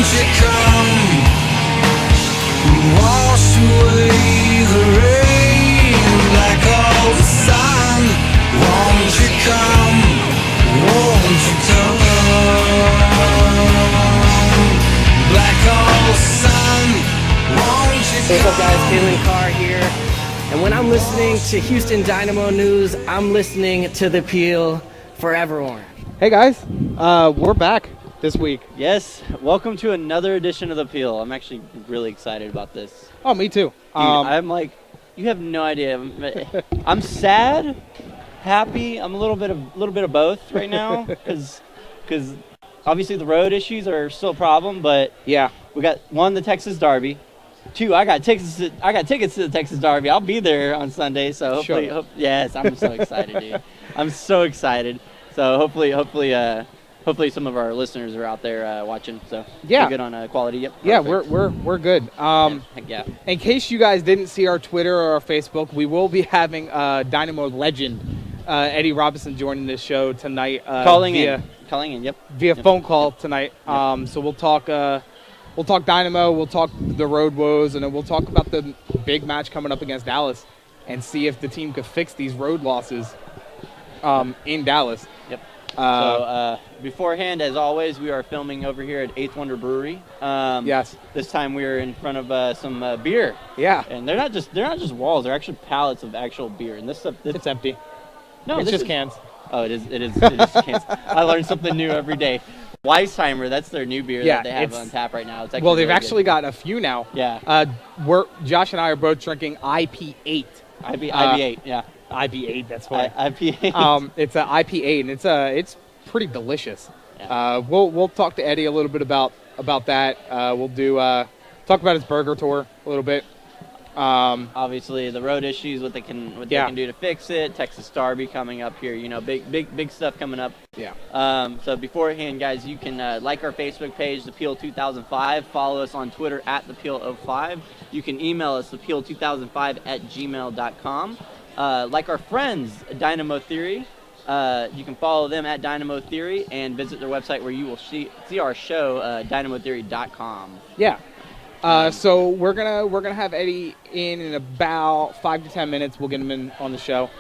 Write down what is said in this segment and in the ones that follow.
won't you come? Wash away the rain like all the sun. Won't you come? Won't you come? Black all sun. Won't you come? What's up, guys? Kalen Carr here. And when I'm listening to Houston Dynamo news, I'm listening to the Peel for everyone. Hey guys, we're back this week. Yes, welcome to another edition of The Peel. I'm actually really excited about this. Oh, me too. Dude, I'm like, you have no idea. I'm sad, happy. I'm a little bit of both right now because obviously the road issues are still a problem. But Yeah. we got one, the Texas Derby. Two, I got tickets to the Texas Derby. I'll be there on Sunday. So hopefully, yes, I'm so excited, dude. I'm so excited. So hopefully some of our listeners are out there watching. So Yeah. we're good on quality. Yep. Yeah, perfect. we're good. Heck yeah. In case you guys didn't see our Twitter or our Facebook, we will be having Dynamo legend Eddie Robinson joining this show tonight. Calling in. Yep. Via phone call tonight. So we'll talk Dynamo, we'll talk the road woes, and then we'll talk about the big match coming up against Dallas and see if the team could fix these road losses in Dallas. Yep. So beforehand, as always, we are filming over here at Eighth Wonder Brewery. Yes. This time we're in front of some beer. Yeah. And they're not just walls; they're actually pallets of actual beer. And this stuff, It's empty. no, It's this just is- cans. Oh, it is cans. I learned something new every day. Weissheimer, that's their new beer Yeah, that they have it's- on tap right now. It's actually Well, they've really actually good. got a few now. Yeah. Josh and I are both drinking IP8. IB8, yeah. IP8, that's funny. IPA. It's an IP8, and it's pretty delicious. Yeah. We'll talk to Eddie a little bit about that. We'll do talk about his burger tour a little bit. Obviously, the road issues, what they can do to fix it. Texas Derby coming up here. You know, big stuff coming up. Yeah. So beforehand, guys, you can like our Facebook page, The Peel 2005. Follow us on Twitter at The Peel 05. You can email us, thepeel2005@gmail.com. Like our friends, Dynamo Theory. You can follow them at Dynamo Theory and visit their website where you will see our show, dynamotheory.com. Yeah. So we're gonna have Eddie in about 5 to 10 minutes. We'll get him in on the show.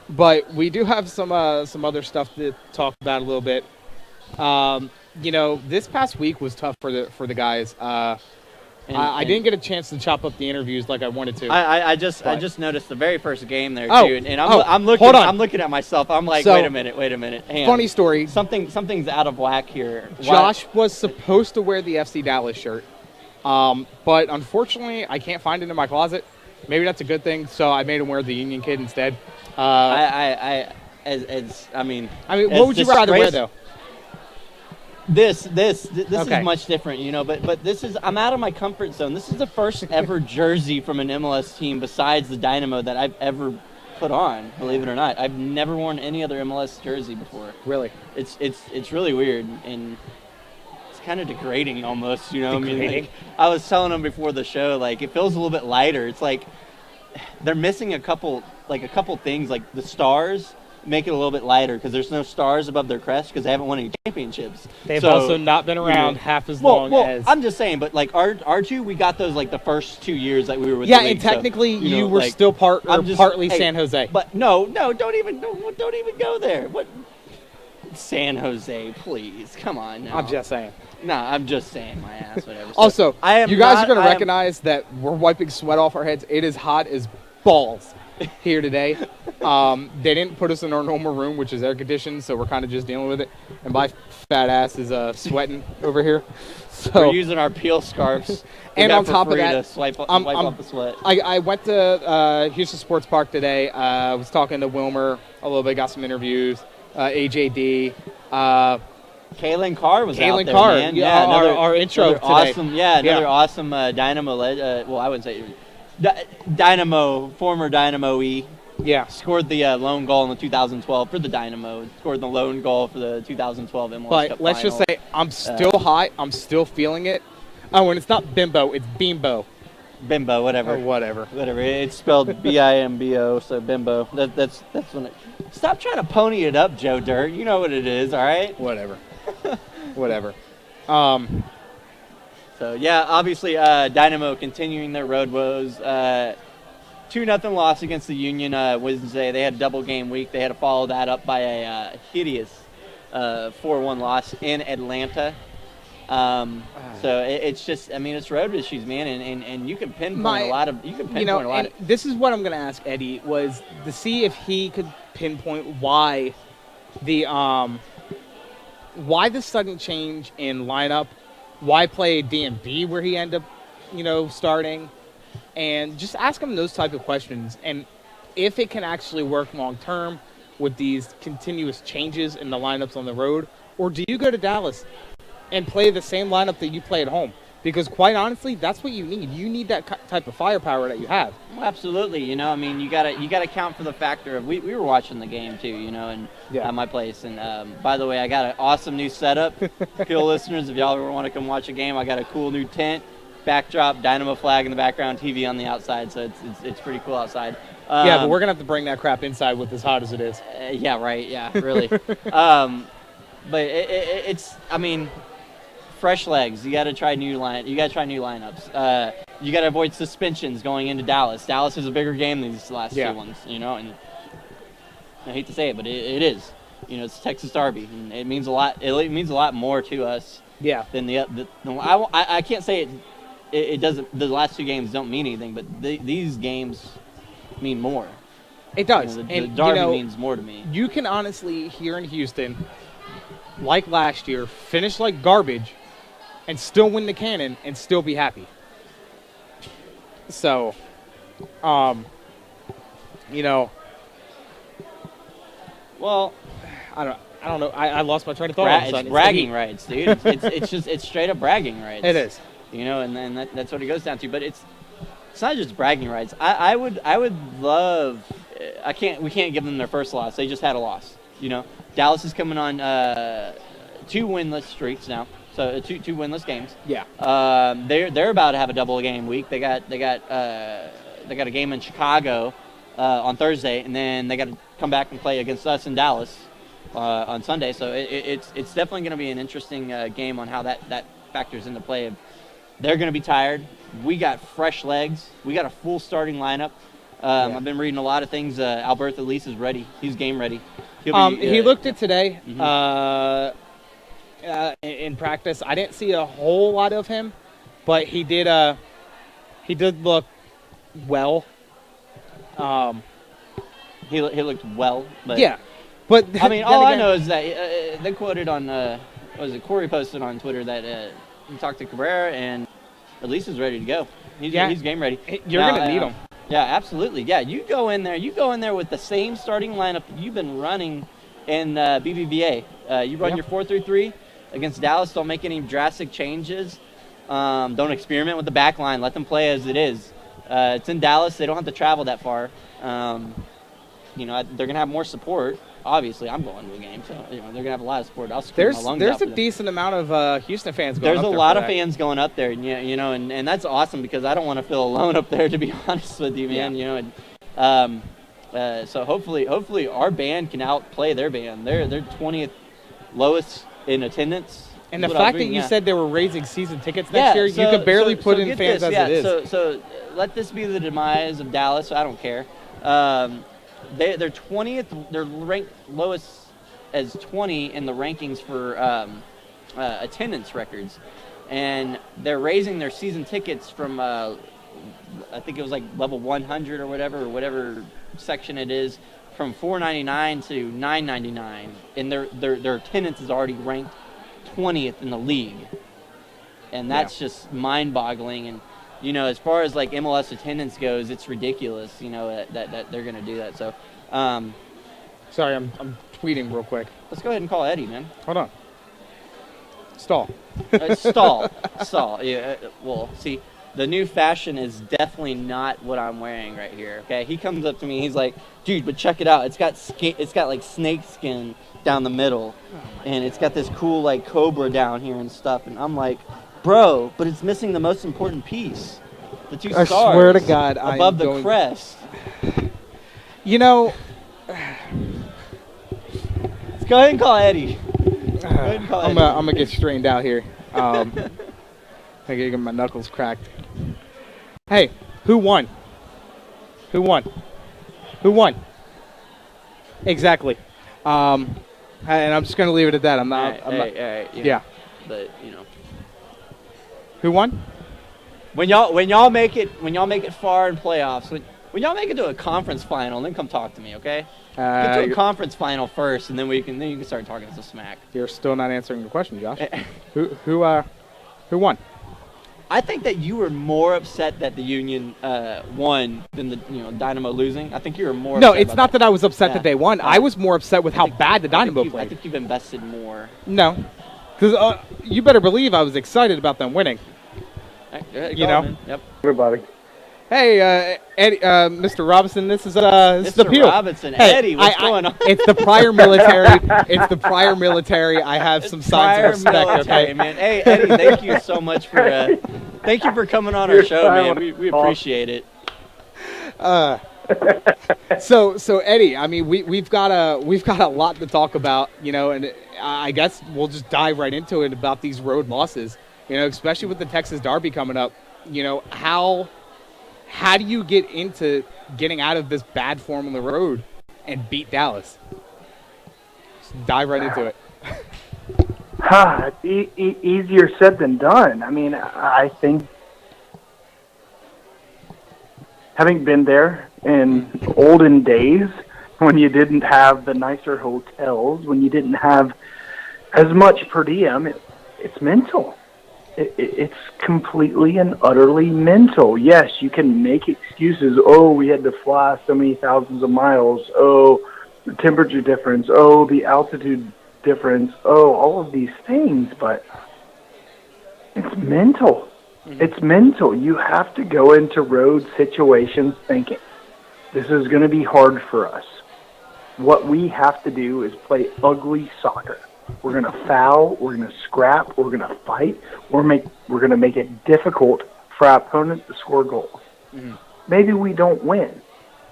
But we do have some other stuff to talk about a little bit. This past week was tough for the guys. I didn't get a chance to chop up the interviews like I wanted to. I just noticed the very first game there Oh, too, and hold I'm on. looking at myself. I'm like, So, wait a minute. Hang on. Funny story. Something's out of whack here. Josh was supposed to wear the FC Dallas shirt, but unfortunately, I can't find it in my closet. Maybe that's a good thing. So I made him wear the Union Kid instead. I mean, what would you rather wear though? This is Okay. much different, you know. But this is, I'm out of my comfort zone. This is the first ever jersey from an MLS team besides the Dynamo that I've ever put on. Believe it or not, I've never worn any other MLS jersey before. Really? It's really weird and it's kind of degrading almost, you know. Degrading? I mean, like, I was telling them before the show, like, it feels a little bit lighter. It's like they're missing a couple things, like the stars. Make it a little bit lighter because there's no stars above their crest because they haven't won any championships. They've also not been around half as long as. I'm just saying, but like our two, we got those like the first 2 years that we were with. Yeah, the league, and technically so, you were like, still I'm just- partly hey, San Jose. But no, don't even go there. What? San Jose, please, come on now. I'm just saying. I'm just saying my ass, whatever. So, Also, you guys are going to I am- recognize that we're wiping sweat off our heads. It is hot as balls here today. They didn't put us in our normal room, which is air conditioned, so we're kind of just dealing with it. And my fat ass is sweating over here. So We're using our peel scarves. And on top of to that, wipe off the sweat. I went to Houston Sports Park today. I was talking to Wilmer a little bit, got some interviews. AJD. Kalen Carr was out there, Carr, man. yeah, another, our intro another today. Awesome, another awesome Dynamo. Well, I wouldn't say Dynamo, former Dynamo-y. Yeah. Scored the lone goal in the 2012 for the Dynamo. Scored the lone goal for the 2012 MLS But Cup let's final. just say I'm still hot. I'm still feeling it. Oh, and it's not bimbo. It's bimbo. Bimbo, whatever. Or whatever. It's spelled B-I-M-B-O, so bimbo. That's when it... Stop trying to pony it up, Joe Dirt. You know what it is, all right? Whatever. Whatever. So, yeah, obviously, Dynamo continuing their road woes. 2-0 loss against the Union Wednesday. They had a double game week. They had to follow that up by a hideous 4-1 loss in Atlanta. So it's just, I mean, it's road issues, man, and you can pinpoint a lot of. This is what I'm going to ask Eddie, was to see if he could pinpoint why the sudden change in lineup, why play DMB where he ended up, starting, and just ask him those type of questions, and if it can actually work long term with these continuous changes in the lineups on the road, or do you go to Dallas and play the same lineup that you play at home? Because quite honestly, that's what you need. You need that type of firepower that you have. Well, absolutely. I mean, you gotta count for the factor of we were watching the game too, and at my place. And by the way, I got an awesome new setup. Pill listeners, if y'all ever want to come watch a game, I got a cool new tent, backdrop, Dynamo flag in the background, TV on the outside. So it's pretty cool outside. Yeah, but we're gonna have to bring that crap inside with as hot as it is. Yeah, right. Yeah, really. But it's. I mean, fresh legs. You got to try new lineups. You got to avoid suspensions going into Dallas. Dallas is a bigger game than these last two ones. And I hate to say it, but it is. It's Texas Derby, and it means a lot. It means a lot more to us. Yeah. Than I can't say it doesn't. The last two games don't mean anything, but these games mean more. It does. The and Derby means more to me. You can honestly, here in Houston, like last year, finish like garbage and still win the Cannon and still be happy. So, well, I don't know. I lost my train of thought. It's bragging rights, dude. It's straight up bragging rights. It is. And then that's what it goes down to. But it's not just bragging rights. I would love. We can't give them their first loss. They just had a loss. Dallas is coming on 2 winless streaks now. So two winless games. Yeah. They're about to have a double game week. They got a game in Chicago on Thursday, and then they got to come back and play against us in Dallas on Sunday. So it's definitely going to be an interesting game on how that factors into play. They're going to be tired. We got fresh legs. We got a full starting lineup. I've been reading a lot of things. Alberto Lease is ready. He's game ready. He looked at today. Mm-hmm. In practice, I didn't see a whole lot of him, but he did look well. He looked well, but yeah. But I mean, all I know is that they quoted on Corey posted on Twitter that he talked to Cabrera and Elise is ready to go. He's game ready. You're gonna need him. Yeah, absolutely. Yeah, you go in there with the same starting lineup that you've been running in BBVA. You run your 4-3-3 against Dallas. Don't make any drastic changes. Don't experiment with the back line. Let them play as it is. It's in Dallas. They don't have to travel that far. They're gonna have more support. Obviously, I'm going to a game, so they're gonna have a lot of support. I'll scream my lungs out. There's a decent amount of Houston fans going. There's a lot of fans going up there, and that's awesome because I don't want to feel alone up there. To be honest with you, man, so hopefully our band can outplay their band. They're 20th lowest in attendance. And the fact that you said they were raising season tickets next year, you could barely put in fans as it is. So let this be the demise of Dallas. I don't care. They're 20th. They're ranked lowest as 20 in the rankings for attendance records, and they're raising their season tickets from I think it was like level 100 or whatever section it is, from $4.99 to $9.99, and their attendance is already ranked 20th in the league, and that's just mind-boggling. And as far as like MLS attendance goes, it's ridiculous. That they're going to do that. So, sorry, I'm tweeting real quick. Let's go ahead and call Eddie, man. Hold on. Stall. Stall. Yeah. Well, see, the new fashion is definitely not what I'm wearing right here. Okay. He comes up to me. He's like, "Dude, but check it out. It's got like snake skin down the middle, and it's got this cool like cobra down here and stuff." And I'm like, "Bro, but it's missing the most important piece. The two stars. I swear to God, above the crest." Let's go ahead and call Eddie. I'm gonna get straightened out here. I get my knuckles cracked. Hey, who won? Who won? Who won? Exactly. And I'm just gonna leave it at that. I'm not. All right. Yeah. But Who won? when y'all make it far in playoffs, when y'all make it to a conference final, then come talk to me, okay? Get to a conference final first, and then you can start talking some smack. You're still not answering the question, Josh. Who won? I think that you were more upset that the Union won than the Dynamo losing. I think you were more. No, upset it's not that I was upset that they won. No. I was more upset with how bad the Dynamo played. I think you've invested more. No, because you better believe I was excited about them winning. You know. Yep. Everybody. Hey, Eddie, Mr. Robinson, this is the Peel. Robinson, hey, Eddie, what's going on? It's the prior military. It's the prior military. I have some signs of respect. Military, okay, man. Hey, Eddie, thank you so much for coming on our show, man. We appreciate it. So Eddie, I mean, we've got a lot to talk about, and I guess we'll just dive right into it about these road losses. Especially with the Texas Derby coming up. How do you get into getting out of this bad form on the road and beat Dallas? Just dive right into it. Easier said than done. I mean, I think having been there in olden days when you didn't have the nicer hotels, when you didn't have as much per diem, it's mental. It's completely and utterly mental. Yes, you can make excuses. Oh, we had to fly so many thousands of miles. Oh, the temperature difference. Oh, the altitude difference. Oh, all of these things. But it's mental. Mm-hmm. It's mental. You have to go into road situations thinking, this is going to be hard for us. What we have to do is play ugly soccer. We're going to foul, we're going to scrap, we're going to fight, we're going to make it difficult for our opponent to score goals. Mm-hmm. Maybe we don't win,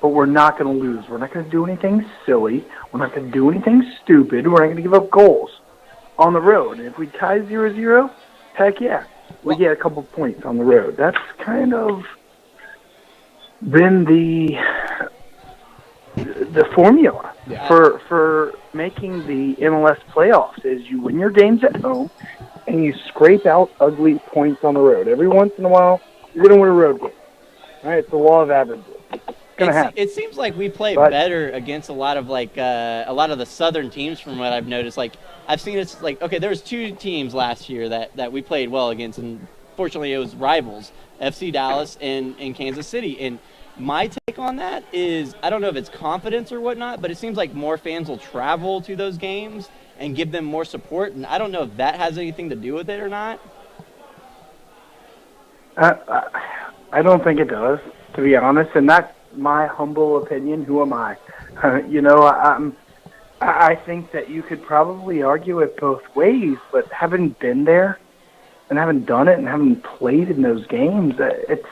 but we're not going to lose. We're not going to do anything silly. We're not going to do anything stupid. We're not going to give up goals on the road. And if we tie 0-0, heck yeah, we get a couple points on the road. That's kind of been the formula for making the MLS playoffs is you win your games at home and you scrape out ugly points on the road. Every once in a while, you're going to win a road game. All right, it's the law of averages. It seems like we play better against a lot of the southern teams from what I've noticed. Like I've seen it's like, okay, there was two teams last year that we played well against, and fortunately it was rivals, FC Dallas and Kansas City. And my take on that is, I don't know if it's confidence or whatnot, but it seems like more fans will travel to those games and give them more support, and I don't know if that has anything to do with it or not. I don't think it does, to be honest, and that's my humble opinion. Who am I? I think that you could probably argue it both ways, but having been there and having done it and having played in those games, it's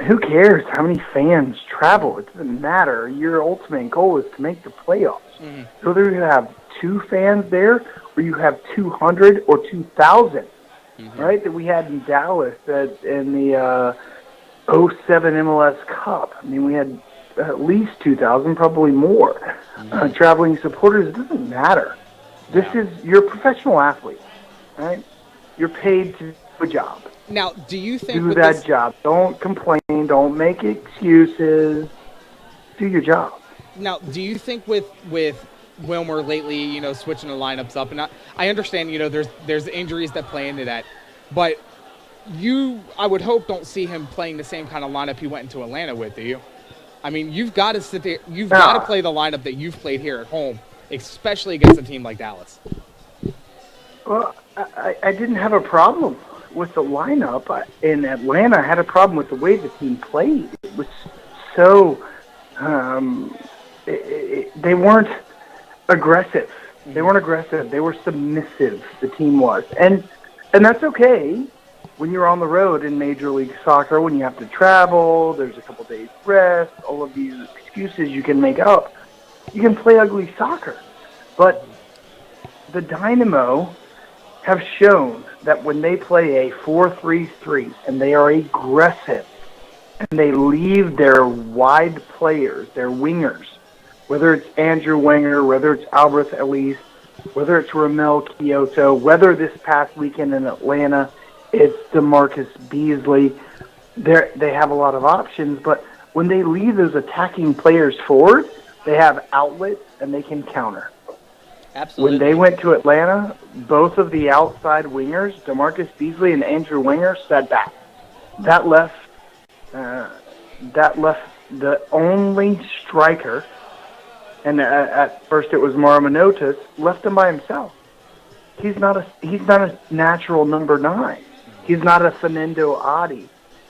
who cares how many fans travel? It doesn't matter. Your ultimate goal is to make the playoffs. Mm-hmm. So whether you have 2 fans there or you have 200 or 2,000, mm-hmm. right, that we had in Dallas in the 07 MLS Cup. I mean, we had at least 2,000, probably more, mm-hmm. Traveling supporters. It doesn't matter. You're a professional athlete, right? You're paid to do a job. Now, do you think do that job? Don't complain. Don't make excuses. Do your job. Now, do you think with Wilmer lately, switching the lineups up, and I understand, there's injuries that play into that, but I would hope don't see him playing the same kind of lineup he went into Atlanta with, do you? I mean, you've got to sit there. You've got to play the lineup that you've played here at home, especially against a team like Dallas. Well, I didn't have a problem with the lineup in Atlanta. I had a problem with the way the team played. It was so they weren't aggressive. They weren't aggressive. They were submissive. The team was, and that's okay when you're on the road in Major League Soccer. When you have to travel, there's a couple days rest. All of these excuses you can make up. You can play ugly soccer, but the Dynamo have shown that when they play a 4-3-3 and they are aggressive and they leave their wide players, their wingers, whether it's Andrew Wenger, whether it's Albert Ellis, whether it's Ramel Kyoto, whether this past weekend in Atlanta it's DeMarcus Beasley, they have a lot of options, but when they leave those attacking players forward, they have outlets and they can counter. Absolutely. When they went to Atlanta, both of the outside wingers, DeMarcus Beasley and Andrew Wenger, sat back. That left the only striker, and at first it was Mauro Manotas, left him by himself. He's not a natural number 9. He's not a Fernando Adi.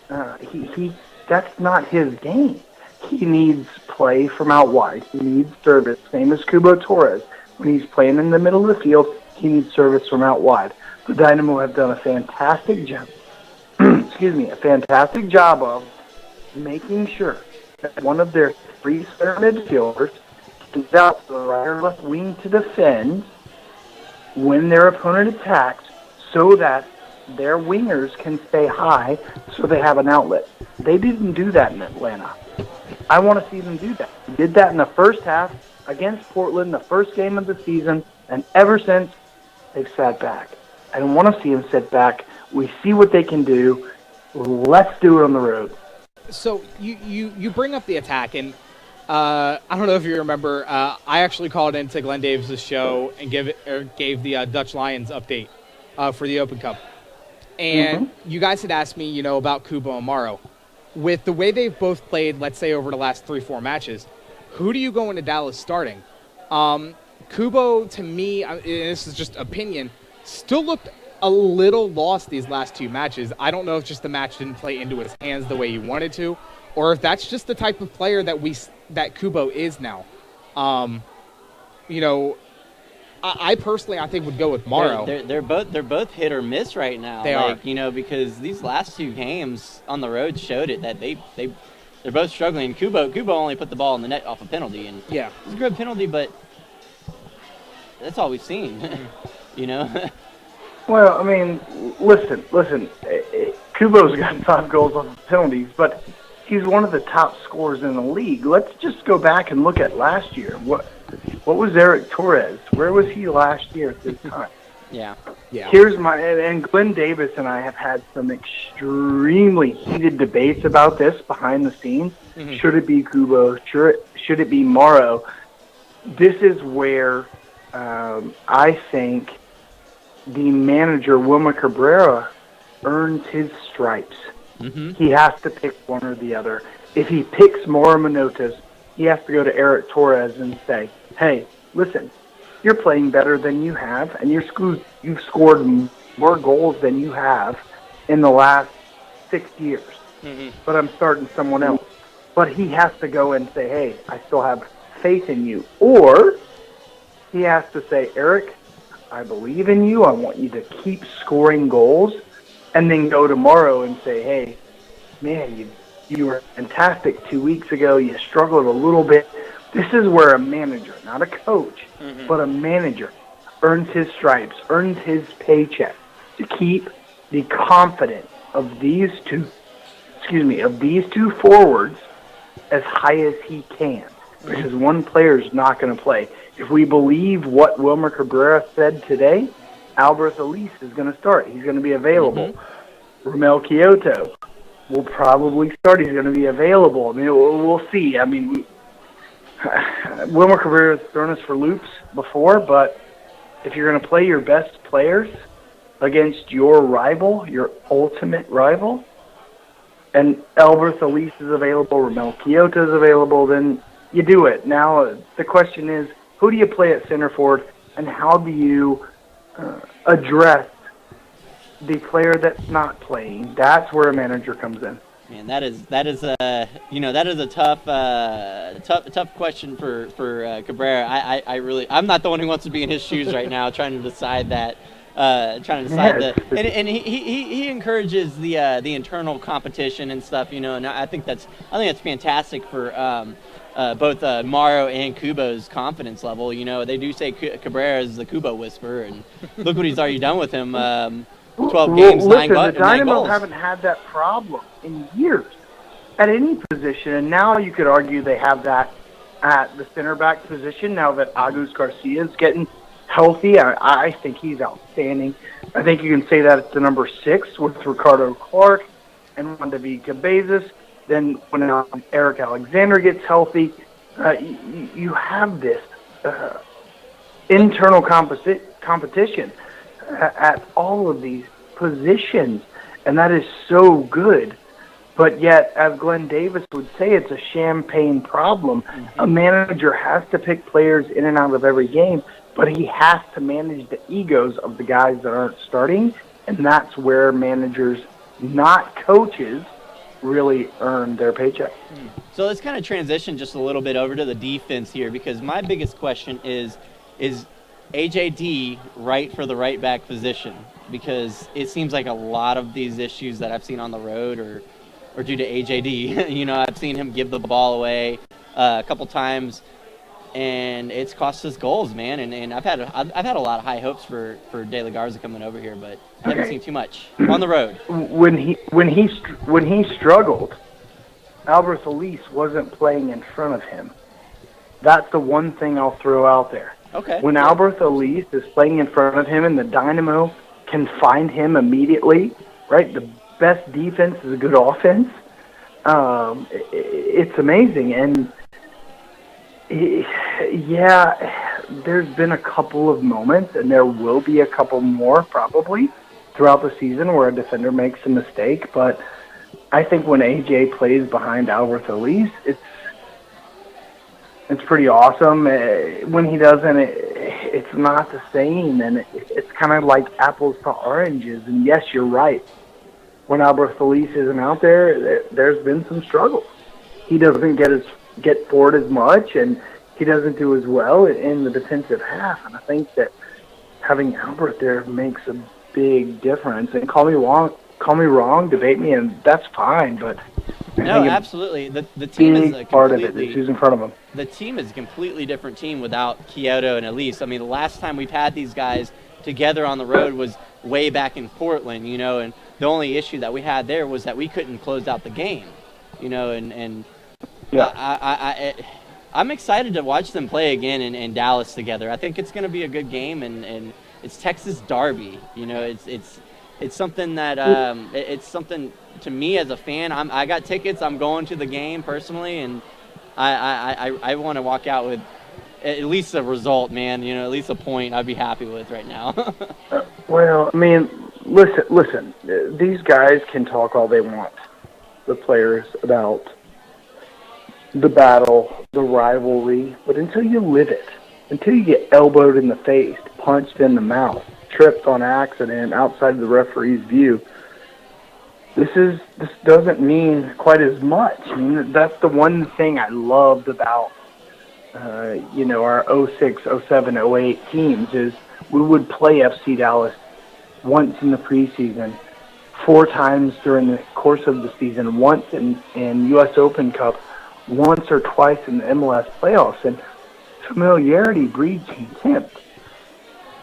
That's not his game. He needs play from out wide. He needs service. Same as Cubo Torres. When he's playing in the middle of the field, he needs service from out wide. The Dynamo have done a fantastic job. A fantastic job of making sure that one of their 3 center midfielders is out to the right or left wing to defend when their opponent attacks, so that their wingers can stay high, so they have an outlet. They didn't do that in Atlanta. I want to see them do that. They did that in the first half against Portland, the first game of the season, and ever since, they've sat back. I don't want to see them sit back. We see what they can do. Let's do it on the road. So you bring up the attack, and I don't know if you remember, I actually called into Glenn Davis' show and gave the Dutch Lions update for the Open Cup. And you guys had asked me, about Kubo and Morrow. With the way they've both played, let's say, over the last 3-4 matches, who do you go into Dallas starting? Kubo, to me, and this is just opinion, still looked a little lost these last 2 matches. I don't know if just the match didn't play into his hands the way he wanted to, or if that's just the type of player that Kubo is now. I personally, I think, would go with Morrow. They're both hit or miss right now. They are. Because these last 2 games on the road showed it that they're both struggling. Kubo only put the ball in the net off a penalty, and yeah, it's a good penalty, but that's all we've seen. Well, I mean, listen. Kubo's got 5 goals on penalties, but he's one of the top scorers in the league. Let's just go back and look at last year. What was Eric Torres? Where was he last year at this time? Yeah. Here's and Glenn Davis and I have had some extremely heated debates about this behind the scenes. Mm-hmm. Should it be Kubo? Should it be Morrow? This is where I think the manager, Wilmer Cabrera, earns his stripes. Mm-hmm. He has to pick one or the other. If he picks Mauro Manotas, he has to go to Eric Torres and say, hey, listen, you're playing better than you have, and you've scored more goals than you have in the last 6 years. Mm-hmm. But I'm starting someone else. But he has to go and say, hey, I still have faith in you. Or he has to say, Eric, I believe in you. I want you to keep scoring goals. And then go tomorrow and say, hey, man, you were fantastic 2 weeks ago. You struggled a little bit. This is where a manager, not a coach, but a manager, earns his stripes, earns his paycheck to keep the confidence of these two forwards as high as he can. Because one player is not going to play. If we believe what Wilmer Cabrera said today, Albert Ellis is going to start. He's going to be available. Mm-hmm. Ramel Kyoto will probably start. He's going to be available. I mean, we'll see. I mean, Wilmer Cabrera has thrown us for loops before, but if you're going to play your best players against your rival, your ultimate rival, and Albert Ellis is available, Ramel Kyoto is available, then you do it. Now, the question is, who do you play at center forward, and how do you address the player that's not playing? That's where a manager comes in. Man, that is a tough question for Cabrera. I'm not the one who wants to be in his shoes right now, trying to decide that. And he encourages the internal competition and stuff, and I think that's fantastic for both Morrow and Kubo's confidence level. You know, they do say Cabrera is the Kubo whisperer, and look what he's already done with him. 12 games, listen, 9 the Dynamo goals. haven't had that problem in years at any position, and now you could argue they have that at the center back position now that Agus Garcia is getting healthy. I think he's outstanding. I think you can say that it's the number 6 with Ricardo Clark and Juan David Cabezas. Then when Eric Alexander gets healthy, you have this internal competition at all of these positions, and that is so good. But yet, as Glenn Davis would say, it's a champagne problem. Mm-hmm. A manager has to pick players in and out of every game, but he has to manage the egos of the guys that aren't starting, and that's where managers, not coaches, really earn their paycheck. So let's kind of transition just a little bit over to the defense here, because my biggest question is AJD right for the right back position? Because it seems like a lot of these issues that I've seen on the road are due to AJD. You know, I've seen him give the ball away a couple times, and it's cost us goals, man. And I've had a lot of high hopes for De La Garza coming over here, but I haven't seen too much on the road. When he struggled, Albert Elise wasn't playing in front of him. That's the one thing I'll throw out there. Okay. When Albert Elise is playing in front of him and the Dynamo can find him immediately, right? The best defense is a good offense. It's amazing. And, yeah, there's been a couple of moments, and there will be a couple more probably throughout the season where a defender makes a mistake. But I think when AJ plays behind Albert Elise, it's pretty awesome. When he doesn't, it's not the same, and it's kind of like apples to oranges. And yes, you're right. When Albert Elise isn't out there, there's been some struggles. He doesn't get forward as much, and he doesn't do as well in the defensive half. And I think that having Albert there makes a big difference. And call me wrong, debate me, and that's fine. But no, absolutely. The team is a part of it. It's who's in front of them. The team is a completely different team without Kyoto and Elise. I mean, the last time we've had these guys together on the road was way back in Portland, you know, and the only issue that we had there was that we couldn't close out the game, you know, and yeah. I'm excited to watch them play again in Dallas together. I think it's going to be a good game, and it's Texas Derby, you know, it's something that it's something to me as a fan. I got tickets. I'm going to the game personally, and I want to walk out with at least a result, man. You know, at least a point I'd be happy with right now. Well, I mean, listen. These guys can talk all they want, the players, about the battle, the rivalry, but until you live it, until you get elbowed in the face, punched in the mouth, tripped on accident outside the referee's view, this doesn't mean quite as much. I mean, that's the one thing I loved about our 06, 07, 08 teams is we would play FC Dallas once in the preseason, 4 times during the course of the season, once in U.S. Open Cup, once or twice in the MLS playoffs, and familiarity breeds contempt.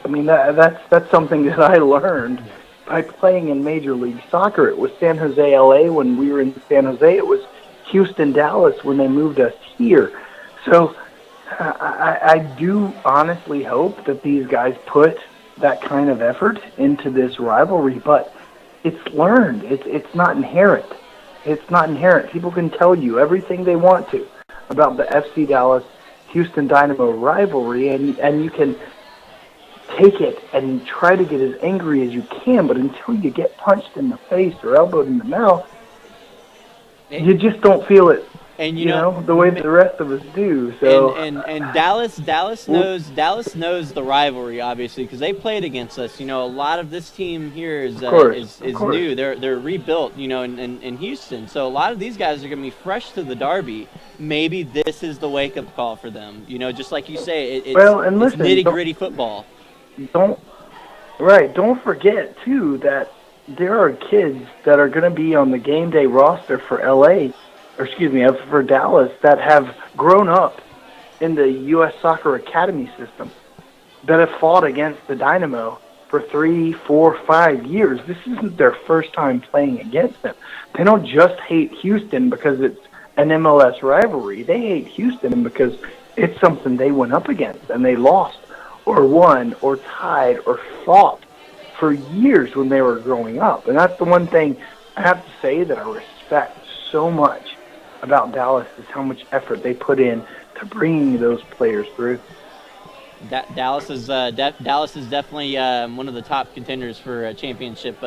I mean, that's something that I learned by playing in Major League Soccer. It was San Jose, LA when we were in San Jose. It was Houston, Dallas when they moved us here. So I do honestly hope that these guys put that kind of effort into this rivalry, but it's learned. It's not inherent. It's not inherent. People can tell you everything they want to about the FC Dallas Houston Dynamo rivalry, and you can take it and try to get as angry as you can, but until you get punched in the face or elbowed in the mouth, you just don't feel it. And you know the way the rest of us do. So and Dallas knows the rivalry, obviously, because they played against us. You know, a lot of this team here is new. They're rebuilt. You know, in Houston. So a lot of these guys are going to be fresh to the derby. Maybe this is the wake up call for them. You know, just like you say, it's nitty gritty football. Don't forget too that there are kids that are going to be on the game day roster for LA for Dallas that have grown up in the U.S. Soccer Academy system, that have fought against the Dynamo for 3, 4, 5 years. This isn't their first time playing against them. They don't just hate Houston because it's an MLS rivalry. They hate Houston because it's something they went up against and they lost or won or tied or fought for years when they were growing up. And that's the one thing I have to say that I respect so much about Dallas is how much effort they put in to bringing those players through. Dallas is definitely one of the top contenders for a championship,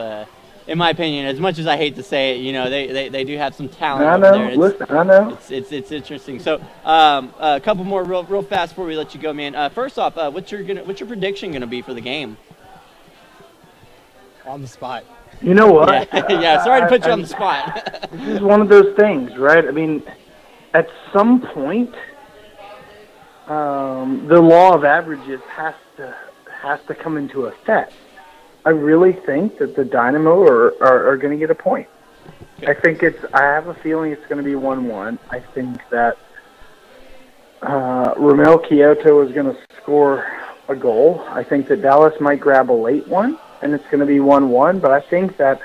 in my opinion. As much as I hate to say it, they do have some talent. I know. Over there. Listen, I know. It's interesting. So a couple more real fast before we let you go, man. First off, what's your prediction gonna be for the game? On the spot. You know what? Yeah. Sorry to put you on the spot. This is one of those things, right? I mean, at some point, the law of averages has to come into effect. I really think that the Dynamo are going to get a point. Okay. I have a feeling it's going to be 1-1. I think that Romel Kyoto is going to score a goal. I think that Dallas might grab a late one, and it's going to be 1-1. But I think that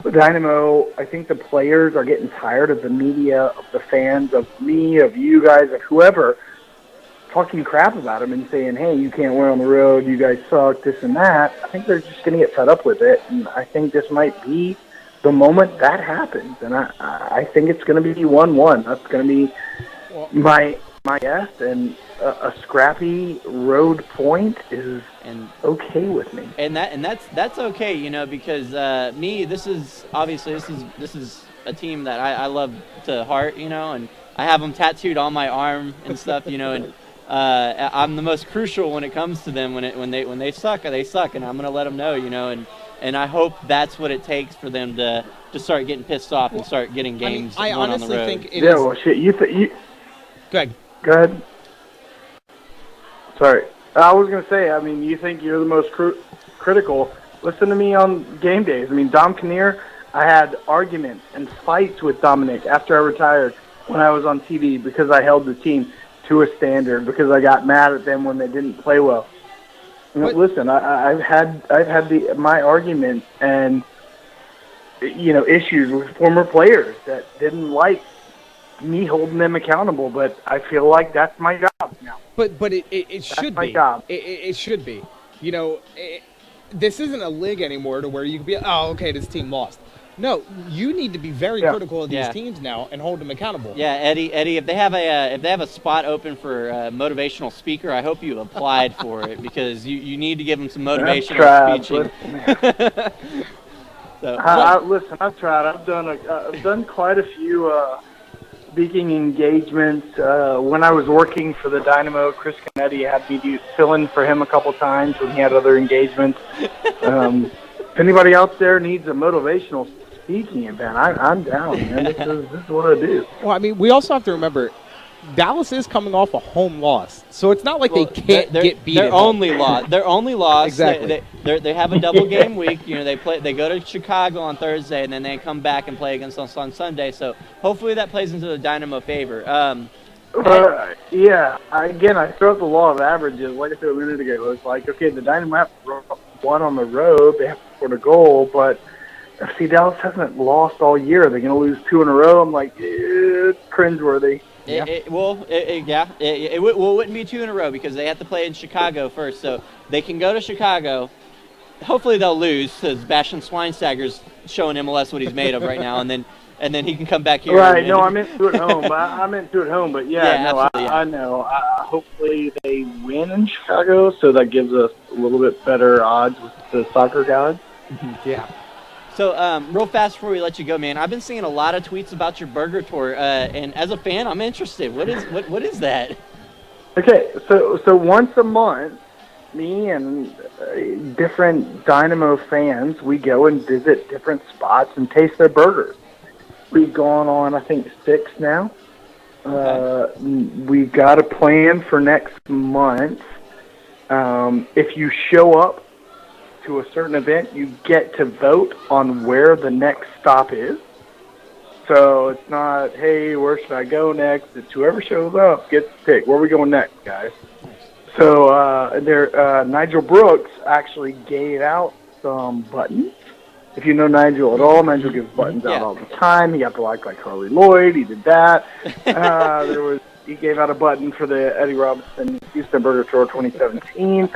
the Dynamo, I think the players are getting tired of the media, of the fans, of me, of you guys, of whoever, talking crap about them and saying, hey, you can't win on the road, you guys suck, this and that. I think they're just going to get fed up with it, and I think this might be the moment that happens. And I think it's going to be 1-1. That's going to be my guess, and a scrappy road point is okay with me. And that's okay, because this is a team that I love to heart, and I have them tattooed on my arm and stuff, and I'm the most crucial when it comes to them. When they suck, they suck, and I'm gonna let them know, and I hope that's what it takes for them to start getting pissed off and start getting games I on the honestly road. think it yeah, is. well, shit, you. Go ahead. Sorry. I was going to say, I mean, you think you're the most critical. Listen to me on game days. I mean, Dom Kinnear, I had arguments and fights with Dominic after I retired when I was on TV because I held the team to a standard, because I got mad at them when they didn't play well. Listen, I've had my arguments and, issues with former players that didn't like me holding them accountable, but I feel like that's my job now. But it should be. Job. It should be. This isn't a league anymore to where you can be, this team lost. No, you need to be very critical of these teams now and hold them accountable. Yeah, Eddie, if they have a spot open for motivational speaker, I hope you applied for it, because you need to give them some motivational speeching. Listen, I've tried. I've done quite a few speaking engagements. When I was working for the Dynamo, Chris Canetti had me fill in for him a couple times when he had other engagements. If anybody out there needs a motivational speaking event, I'm down, man. This is what I do. Well, I mean, we also have to remember, Dallas is coming off a home loss, so it's not like they can't get beat. Their only loss. Exactly. They have a double game week. They go to Chicago on Thursday, and then they come back and play against us on Sunday. So hopefully that plays into the Dynamo favor. I throw out the law of averages. Like I said a minute ago, it's like, okay, the Dynamo have won on the road. They have to score a goal, but see, Dallas hasn't lost all year. They're going to lose 2 in a row. I'm like, it's cringeworthy. It wouldn't be 2 in a row because they have to play in Chicago first. So they can go to Chicago. Hopefully they'll lose, because Bastian Schweinsteiger's showing MLS what he's made of right now, and then he can come back here. Right. No, I meant to at home. I I know. Hopefully they win in Chicago, so that gives us a little bit better odds with the soccer gods. Yeah. So, real fast before we let you go, man, I've been seeing a lot of tweets about your burger tour, and as a fan, I'm interested. What is that? Okay, so once a month, me and different Dynamo fans, we go and visit different spots and taste their burgers. We've gone on, I think, 6 now. Okay. We've got a plan for next month. If you show up to a certain event, you get to vote on where the next stop is. So it's not, hey, where should I go next? It's whoever shows up gets to pick. Where are we going next, guys? So Nigel Brooks actually gave out some buttons. If you know Nigel at all, Nigel gives buttons out all the time. He got to like Harley Lloyd. He did that. He gave out a button for the Eddie Robinson Houston Burger Tour 2017.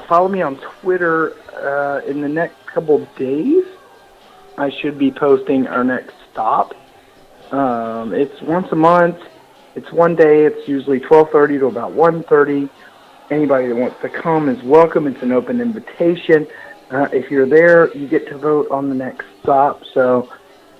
Follow me on Twitter in the next couple of days. I should be posting our next stop. It's once a month. It's one day. It's usually 12:30 to about 1:30. Anybody that wants to come is welcome. It's an open invitation. If you're there, you get to vote on the next stop. So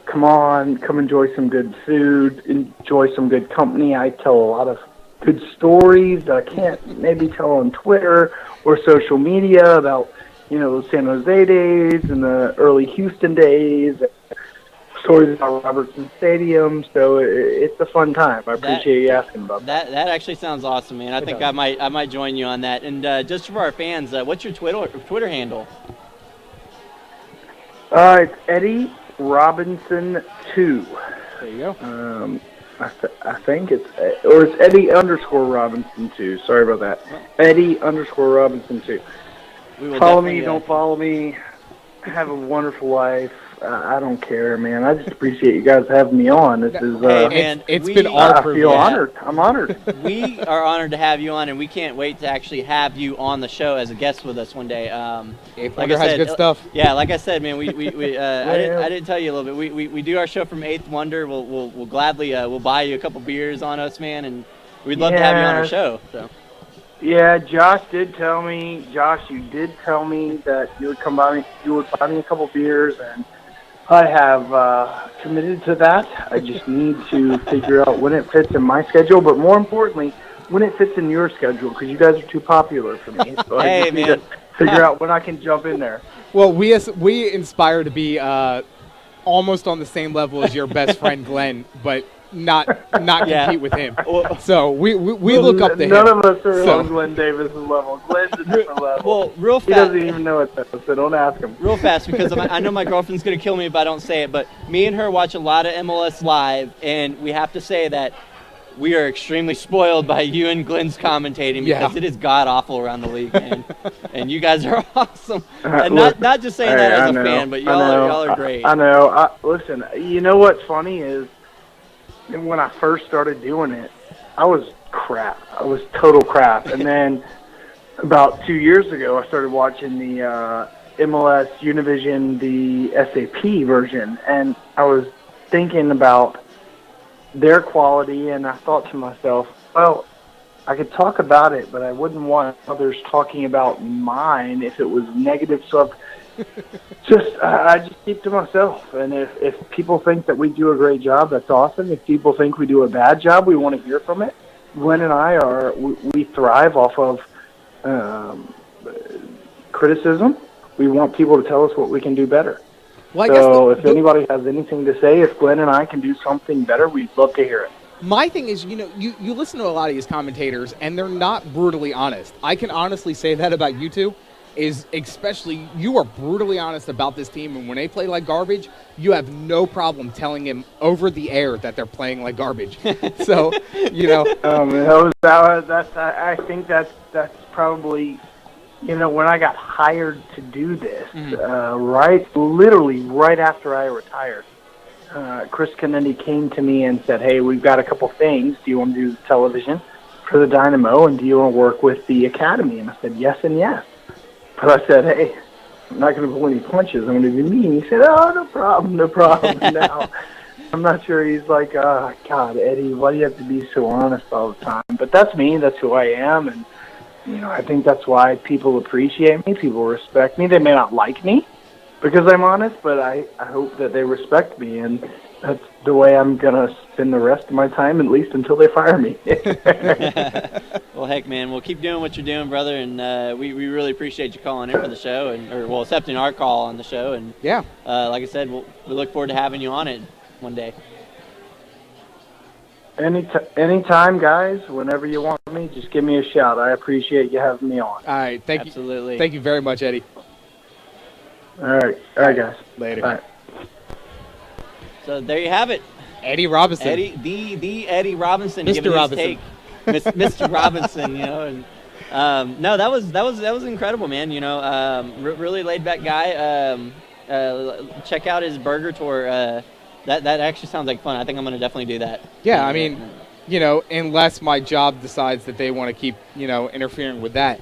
come on, come enjoy some good food, enjoy some good company. I tell a lot of good stories that I can't maybe tell on Twitter or social media about, the San Jose days and the early Houston days, stories about Robertson Stadium. So it's a fun time. I appreciate you asking about that. That actually sounds awesome, man. I think I might join you on that. And just for our fans, what's your Twitter handle? It's Eddie Robinson 2. There you go. I think it's Eddie _Robinson 2. Sorry about that. Eddie _Robinson 2. Follow me, don't follow me. Have a wonderful life. I don't care, man. I just appreciate you guys having me on. This is it's been our privilege. I feel honored. I'm honored. We are honored to have you on, and we can't wait to actually have you on the show as a guest with us one day. Like I said, has good stuff. Yeah, like I said, man, we I didn't tell you a little bit. We do our show from Eighth Wonder. We'll gladly we'll buy you a couple beers on us, man, and we'd love to have you on our show. So. Yeah, Josh, you did tell me that you would come by me. You would buy me a couple beers, and I have committed to that. I just need to figure out when it fits in my schedule, but more importantly, when it fits in your schedule, because you guys are too popular for me. So I just need to figure out when I can jump in there. Well, we aspire to be almost on the same level as your best friend Glenn, but not compete with him. So we look up to him. None of us are on Glenn Davis's level. Glenn's a different level. Well, real fast. He doesn't even know it, though, so don't ask him. Real fast, because I know my girlfriend's going to kill me if I don't say it, but me and her watch a lot of MLS Live, and we have to say that we are extremely spoiled by you and Glenn's commentating because it is god-awful around the league, man. And you guys are awesome. And not just saying that as a fan, but y'all are great. I know. Listen, you know what's funny is, when I first started doing it, I was crap. I was total crap. And then about 2 years ago, I started watching the MLS Univision, the SAP version, and I was thinking about their quality, and I thought to myself, well, I could talk about it, but I wouldn't want others talking about mine if it was negative. So I just keep to myself. And if people think that we do a great job, that's awesome. If people think we do a bad job, we want to hear from it. Glenn and I we thrive off of criticism. We want people to tell us what we can do better. Well, so if anybody has anything to say, if Glenn and I can do something better, we'd love to hear it. My thing is, you listen to a lot of these commentators, and they're not brutally honest. I can honestly say that about you two, is especially you are brutally honest about this team, and when they play like garbage, you have no problem telling him over the air that they're playing like garbage. So, I think that's probably, when I got hired to do this, literally right after I retired, Chris Kennedy came to me and said, hey, we've got a couple things. Do you want to do television for the Dynamo, and do you want to work with the Academy? And I said, yes and yes. But I said, hey, I'm not going to pull any punches. I'm going to be mean. He said, oh, no problem. Now, I'm not sure. He's like, God, Eddie, why do you have to be so honest all the time? But that's me. That's who I am. And, I think that's why people appreciate me. People respect me. They may not like me because I'm honest, but I hope that they respect me. And that's the way I'm going to spend the rest of my time, at least until they fire me. Well, heck, man, we'll keep doing what you're doing, brother, and we really appreciate you calling in for the show, or accepting our call on the show. And like I said, we look forward to having you on it one day. Anytime, guys. Whenever you want me, just give me a shout. I appreciate you having me on. All right, thank you. Absolutely. Thank you very much, Eddie. All right, guys. Later. All right. So there you have it. Eddie Robinson. The Eddie Robinson. Mr. giving Robinson. His take. Mr. Robinson, you know. And, no, that was incredible, man. You know, really laid back guy. Check out his burger tour. That actually sounds like fun. I think I'm going to definnly do that. Yeah, I mean, you know, unless my job decides that they want to keep, you know, interfering with that.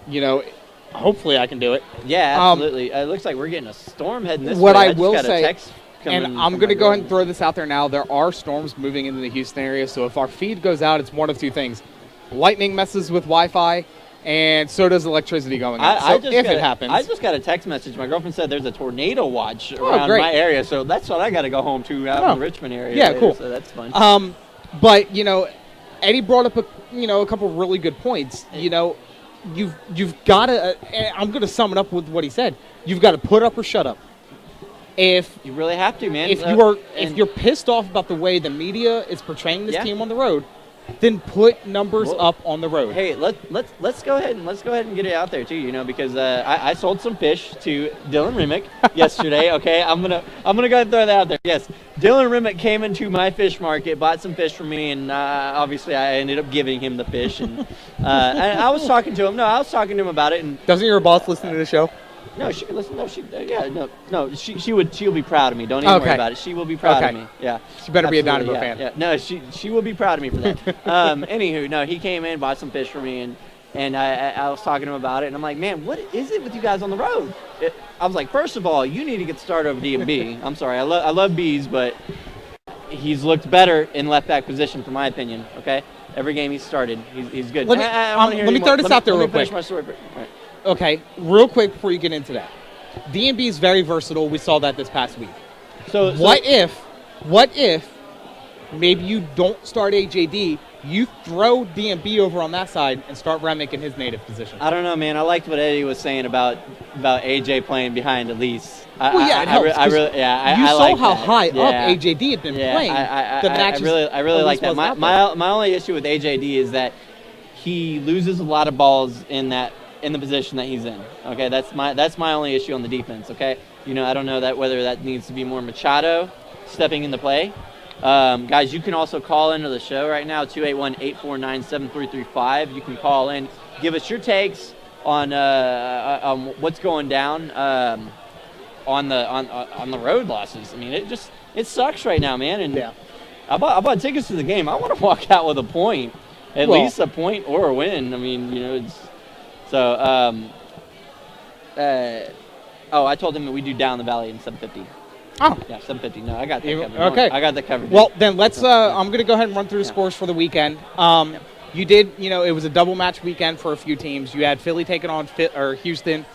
You know, hopefully I can do it. Yeah, absolutely. It looks like we're getting a storm heading this what way. I will just got a say, text and coming I'm from going to my go ahead girl. and throw this out there now. There are storms moving into the Houston area, so if our feed goes out, it's one of two things. Lightning messes with Wi-Fi, and so does electricity going out. So if it happens. I just got a text message. My girlfriend said there's a tornado watch around my area, so that's what I got to go home to out in the Richmond area. Yeah, later, cool. So that's fun. But, you know, Eddie brought up a couple really good points. You know, you've got to. I'm going to sum it up with what he said. You've got to put up or shut up. If you really have to, man. If you're pissed off about the way the media is portraying this team on the road, then put numbers up on the road. Hey, let's go ahead and get it out there too. You know, because I sold some fish to Dylan Remick yesterday. Okay, I'm gonna go ahead and throw that out there. Yes, Dylan Remick came into my fish market, bought some fish from me, and obviously I ended up giving him the fish. And I was talking to him. No, I was talking to him about it. And doesn't your boss listen to the show? No, she listen. No, she'll be proud of me. Don't even worry about it. She will be proud of me. Yeah, she better be a Dynamo fan. Yeah. No, she will be proud of me for that. Anywho, no, he came in, bought some fish for me, and I was talking to him about it, and I'm like, man, what is it with you guys on the road? I was like, first of all, you need to get started over DMB. I'm sorry, I love Bees, but he's looked better in left back position, for my opinion. Okay, every game he's started, he's good. Let me throw this out there real quick. Finish my story. All right. Okay, real quick before you get into that. DMB is very versatile. We saw that this past week. So what if maybe you don't start AJD, you throw DMB over on that side and start Remick in his native position? I don't know, man. I liked what Eddie was saying about AJ playing behind Elise. It helps. You saw how high up AJD had been playing. I really like that. My only issue with AJD is that he loses a lot of balls in the position that he's in. Okay, that's my only issue on the defense. Okay, you know, I don't know whether that needs to be more Machado stepping into play. Guys, you can also call into the show right now, 281-849-7335. You can call in, give us your takes on what's going down on the road losses. I mean, it sucks right now, man. And I bought tickets to the game. I want to walk out with a point, at least a point or a win. I mean, you know, it's. So, I told him that we do down the valley in 750. Oh. Yeah, 750. No, I got that covered. Okay. I got that covered. Well, then let's, I'm going to go ahead and run through the scores for the weekend. You did, you know, it was a double match weekend for a few teams. You had Philly taking on Houston.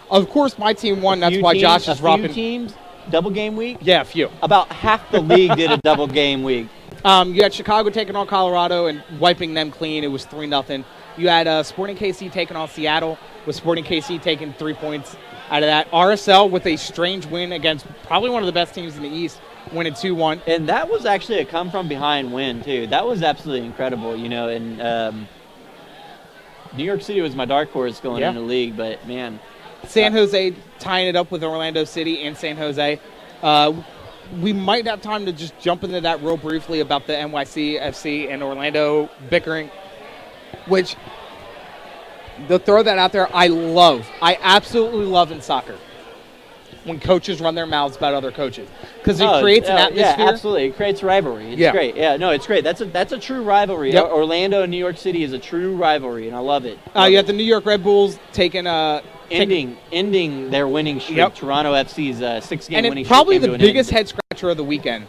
Of course, my team won. That's why Josh is dropping. A few teams, double game week? Yeah, a few. About half the league did a double game week. You had Chicago taking on Colorado and wiping them clean. It was 3-0. You had Sporting KC taking on Seattle, with Sporting KC taking 3 points out of that. RSL with a strange win against probably one of the best teams in the East, winning 2-1. And that was actually a come-from-behind win, too. That was absolutely incredible, you know. And New York City was my dark horse going into the league, but, man. San Jose tying it up with Orlando City and San Jose. We might have time to just jump into that real briefly about the NYC FC and Orlando bickering, which, they'll throw that out there, I absolutely love in soccer when coaches run their mouths about other coaches, because it creates an atmosphere. Yeah, absolutely. It creates rivalry. It's great. Yeah, no, it's great. That's a true rivalry. Yep. Orlando and New York City is a true rivalry, and I love it. You have the New York Red Bulls taking ending their winning streak. Yep. Toronto FC's 6-game winning streak. And probably the biggest head scratcher of the weekend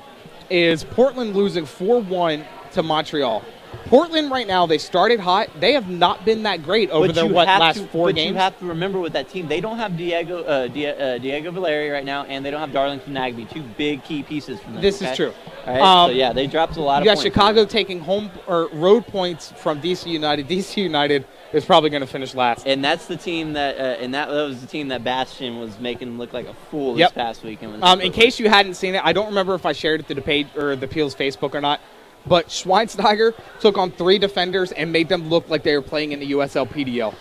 is Portland losing 4-1 to Montreal. Portland right now, they started hot. They have not been that great over their last 4 games. But you have to remember with that team, they don't have Diego Valeri right now, and they don't have Darlington Nagbe, 2 big key pieces from them. This is true. All right? So, yeah, they dropped a lot of points. You got Chicago taking home or road points from DC United. DC United is probably going to finish last. And that's the team that that was the team that Bastion was making look like a fool this past weekend. In case you hadn't seen it, I don't remember if I shared it to the page or the Peel's Facebook or not, but Schweinsteiger took on 3 defenders and made them look like they were playing in the USL PDL.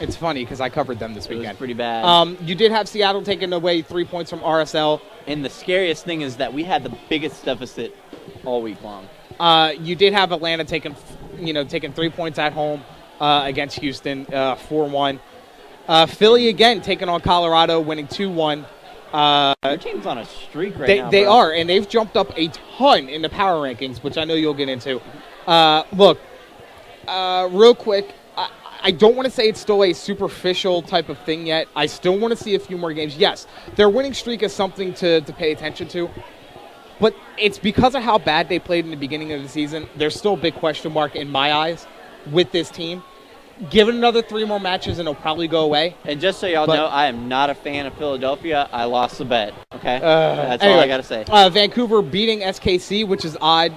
It's funny because I covered them this weekend. It was pretty bad. You did have Seattle taking away 3 points from RSL. And the scariest thing is that we had the biggest deficit all week long. You did have Atlanta taking 3 points at home against Houston, 4-1. Philly again taking on Colorado, winning 2-1. Their team's on a streak now. They bro. are, and they've jumped up a ton in the power rankings, which I know you'll get into. Look, real quick, I don't want to say it's still a superficial type of thing yet. I still want to see a few more games. Yes, their winning streak is something to pay attention to, but it's because of how bad they played in the beginning of the season. There's still a big question mark in my eyes with this team. Give it another 3 more matches and it'll probably go away. And just so y'all know, I am not a fan of Philadelphia. I lost the bet, okay? That's all I got to say. Vancouver beating SKC, which is odd.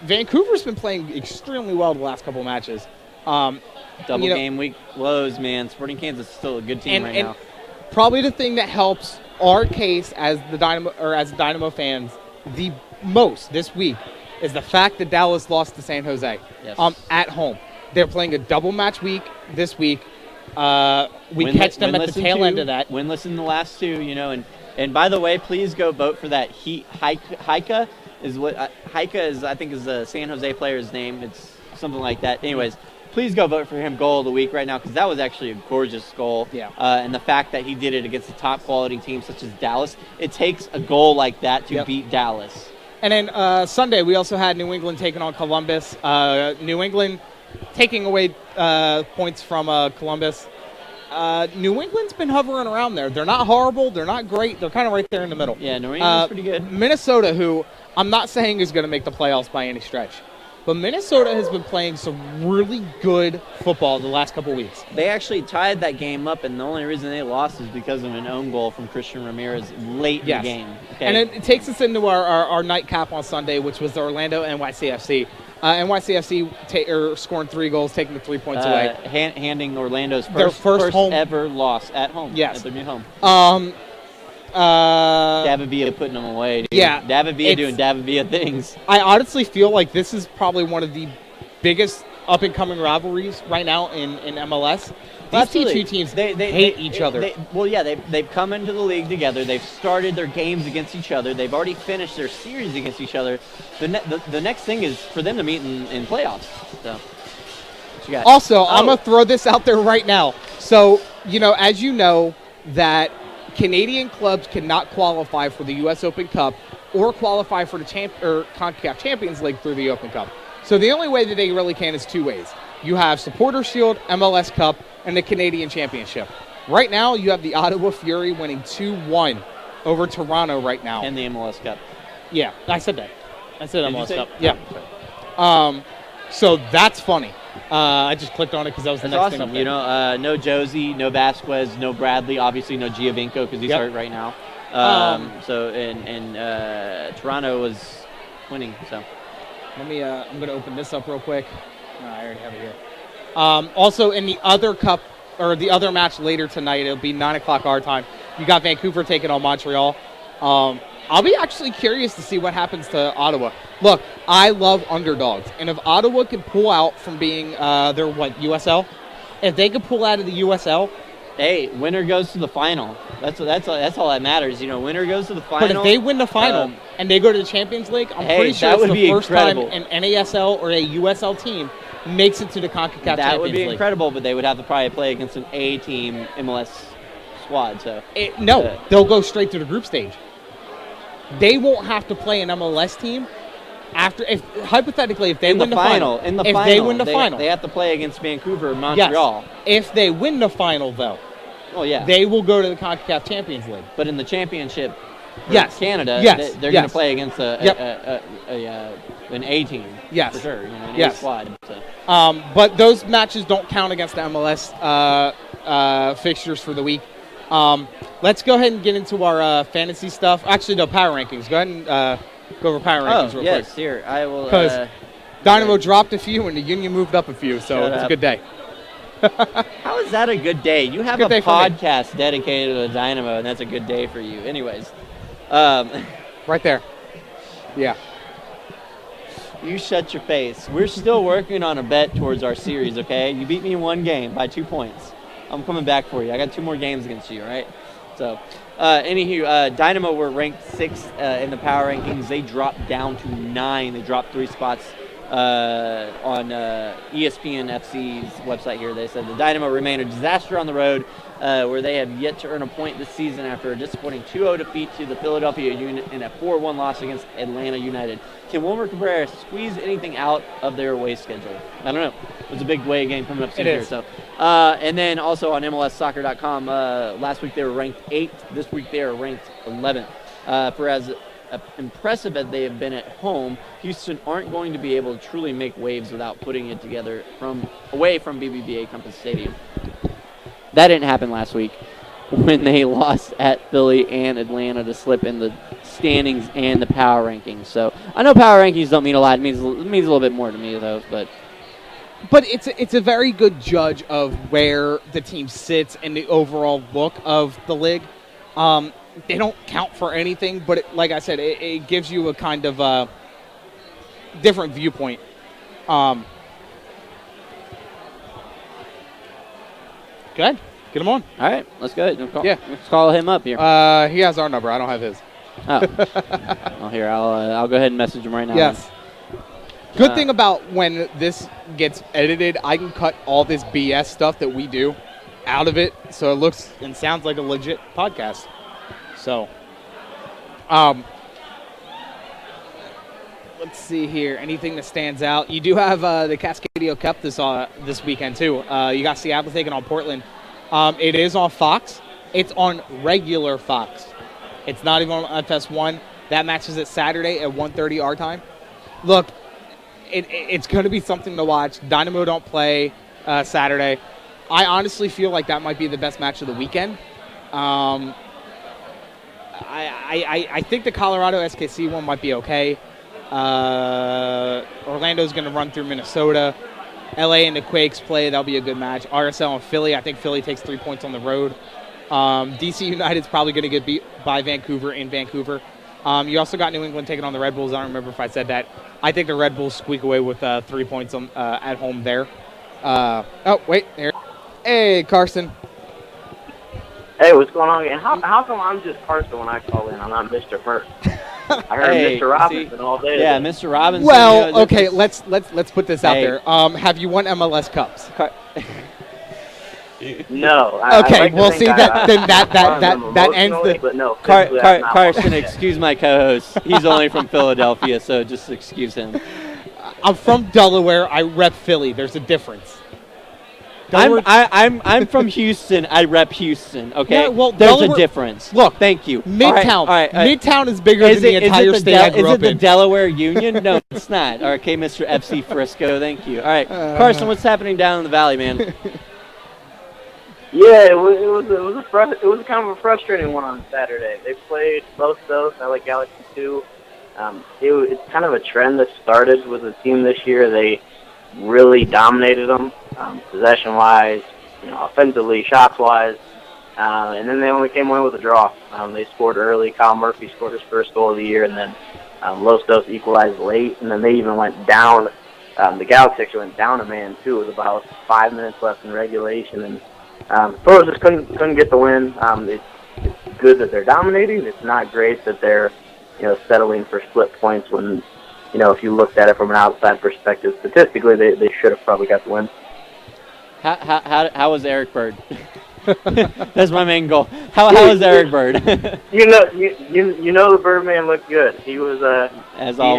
Vancouver's been playing extremely well the last couple matches. Double game week lows, man. Sporting Kansas is still a good team right now. Probably the thing that helps our case as the Dynamo fans the most this week is the fact that Dallas lost to San Jose at home. They're playing a double match week this week. We catch them at the tail end of that. Winless in the last 2, and by the way, please go vote for that. Haika is I think is the San Jose player's name. It's something like that. Anyways, please go vote for him goal of the week right now because that was actually a gorgeous goal. Yeah. And the fact that he did it against a top quality team such as Dallas, it takes a goal like that to beat Dallas. And then Sunday we also had New England taking on Columbus. New England taking away points from Columbus. New England's been hovering around there. They're not horrible. They're not great. They're kind of right there in the middle. Yeah, New England's pretty good. Minnesota, who I'm not saying is going to make the playoffs by any stretch, but Minnesota has been playing some really good football the last couple weeks. They actually tied that game up, and the only reason they lost is because of an own goal from Christian Ramirez late in the game. Okay? And it takes us into our nightcap on Sunday, which was the Orlando NYCFC. NYCFC scoring 3 goals, taking the 3 points away. Handing Orlando's their first home ever loss at home. Yes. At their new home. Davavia putting them away, dude. Yeah. Davavia doing Davavia things. I honestly feel like this is probably one of the biggest up-and-coming rivalries right now in MLS. These two teams hate each other. They've come into the league together. They've started their games against each other. They've already finished their series against each other. The next thing is for them to meet in playoffs. So, what you got? Also, I'm going to throw this out there right now. So, as you know, that Canadian clubs cannot qualify for the U.S. Open Cup or qualify for the CONCACAF Champions League through the Open Cup. So the only way that they really can is 2 ways. You have Supporter Shield, MLS Cup, and the Canadian Championship. Right now, you have the Ottawa Fury winning 2-1 over Toronto right now. And the MLS Cup. Yeah, I said that. I said Did MLS you say? Cup. Yeah. So that's funny. I just clicked on it because that was the next awesome. thing up there. No Josie, no Vasquez, no Bradley, obviously no Giovinco because he's hurt right now. Toronto was winning. So let me. I'm going to open this up real quick. I already have it here. Also, in the other cup or the other match later tonight, it'll be 9:00 our time. You got Vancouver taking on Montreal. I'll be actually curious to see what happens to Ottawa. Look, I love underdogs, and if Ottawa can pull out from being their USL, if they can pull out of the USL, hey, winner goes to the final. That's all that matters. Winner goes to the final. But if they win the final and they go to the Champions League, I'm pretty sure it's the first time an NASL or a USL team makes it to the CONCACAF Champions League. That would be incredible, but they would have to probably play against an A-team MLS squad. So they'll go straight to the group stage. They won't have to play an MLS team hypothetically if they win the final. They win the final, they have to play against Vancouver and Montreal. Yes. If they win the final, though, they will go to the CONCACAF Champions League. But in the championship, Canada, they're going to play against an A team. Yes, for sure. An A squad. So. But those matches don't count against the MLS fixtures for the week. Let's go ahead and get into our fantasy stuff. Actually, no, power rankings. Go ahead and go over power rankings real quick. Here. I will. Because Dynamo dropped a few and the Union moved up a few, so it's a good day. How is that a good day? You have a podcast dedicated to the Dynamo, and that's a good day for you. Anyways. Right there. Yeah. You shut your face. We're still working on a bet towards our series, okay? You beat me in 1 game by 2 points. I'm coming back for you. I got 2 more games against you, all right? So, anywho, Dynamo were ranked 6th in the power rankings. They dropped down to 9. They dropped 3 spots on ESPN FC's website here. They said the Dynamo remain a disaster on the road, where they have yet to earn a point this season after a disappointing 2-0 defeat to the Philadelphia Union and a 4-1 loss against Atlanta United. Can Wilmer Cabrera squeeze anything out of their away schedule? I don't know. There's a big away game coming up soon here. So, and then also on MLSsoccer.com, last week they were ranked 8th. This week they are ranked 11th. For as impressive as they have been at home, Houston aren't going to be able to truly make waves without putting it together away from BBVA Compass Stadium. That didn't happen last week when they lost at Philly and Atlanta to slip in the standings and the power rankings. So I know power rankings don't mean a lot. It means a little bit more to me, though. But it's a very good judge of where the team sits in the overall look of the league. They don't count for anything, but like I said, it gives you a kind of different viewpoint. Go ahead. Get him on. All right, let's go ahead. Yeah. Let's call him up here. He has our number. I don't have his. Oh. Well, here, I'll go ahead and message him right now. Yes. Good thing about when this gets edited, I can cut all this BS stuff that we do out of it, so it looks and sounds like a legit podcast. So, let's see here. Anything that stands out? You do have the Cascadio Cup this weekend too. You got Seattle taking on Portland. It is on Fox. It's on regular Fox. It's not even on FS1. That match is at Saturday at 1:30 our time. Look, it's going to be something to watch. Dynamo don't play Saturday. I honestly feel like that might be the best match of the weekend. I think the Colorado SKC one might be okay. Orlando's going to run through Minnesota. LA and the Quakes play. That'll be a good match. RSL and Philly. I think Philly takes 3 points on the road. DC United's probably going to get beat by Vancouver in Vancouver. You also got New England taking on the Red Bulls. I don't remember if I said that. I think the Red Bulls squeak away with 3 points at home there. Oh, wait. Here. Hey, Carson. Hey, what's going on again? How come I'm just Carson when I call in? I'm not Mr. First. I heard Mr. Robinson all day. Yeah, Mr. Robinson. Well, okay, let's put this out there. Have you won MLS Cups? No. Okay, we'll see that ends the. But no, Carson, excuse my co-host. He's only from Philadelphia, so just excuse him. I'm from Delaware. I rep Philly. There's a difference. I'm from Houston. I rep Houston. Okay, yeah, well, there's a difference. Look, thank you. Midtown. All right. Midtown is bigger than the entire state I grew up in. Is it the Delaware Union? No, it's not. All right, okay, Mr. FC Frisco. Thank you. All right, Carson, what's happening down in the valley, man? Yeah, it was kind of a frustrating one on Saturday. They played Los Dos, LA Galaxy 2. It's kind of a trend that started with the team this year. They really dominated them, possession-wise, offensively, shots-wise, and then they only came away with a draw. They scored early. Kyle Murphy scored his first goal of the year, and then Los Dos equalized late, and then they even went down. The Galaxy actually went down a man, too, with about 5 minutes left in regulation, and Pros just couldn't get the win. It's good that they're dominating. It's not great that they're settling for split points when if you looked at it from an outside perspective, statistically they should have probably got the win. How was Eric Bird? That's my main goal. How was Eric Bird? The Birdman looked good. He was as always.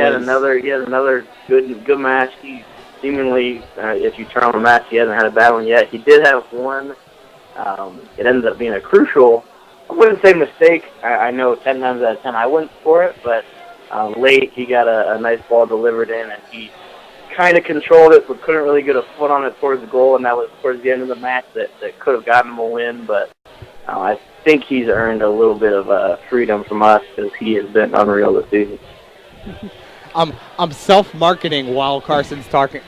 He had another good match. He seemingly, if you turn on the match, he hasn't had a bad one yet. He did have one. It ended up being a crucial, I wouldn't say mistake. I know 10 times out of 10 I went for it, but late he got a nice ball delivered in, and he kind of controlled it, but couldn't really get a foot on it towards the goal, and that was towards the end of the match that could have gotten him a win. But I think he's earned a little bit of freedom from us because he has been unreal this season. I'm self-marketing while Carson's talking.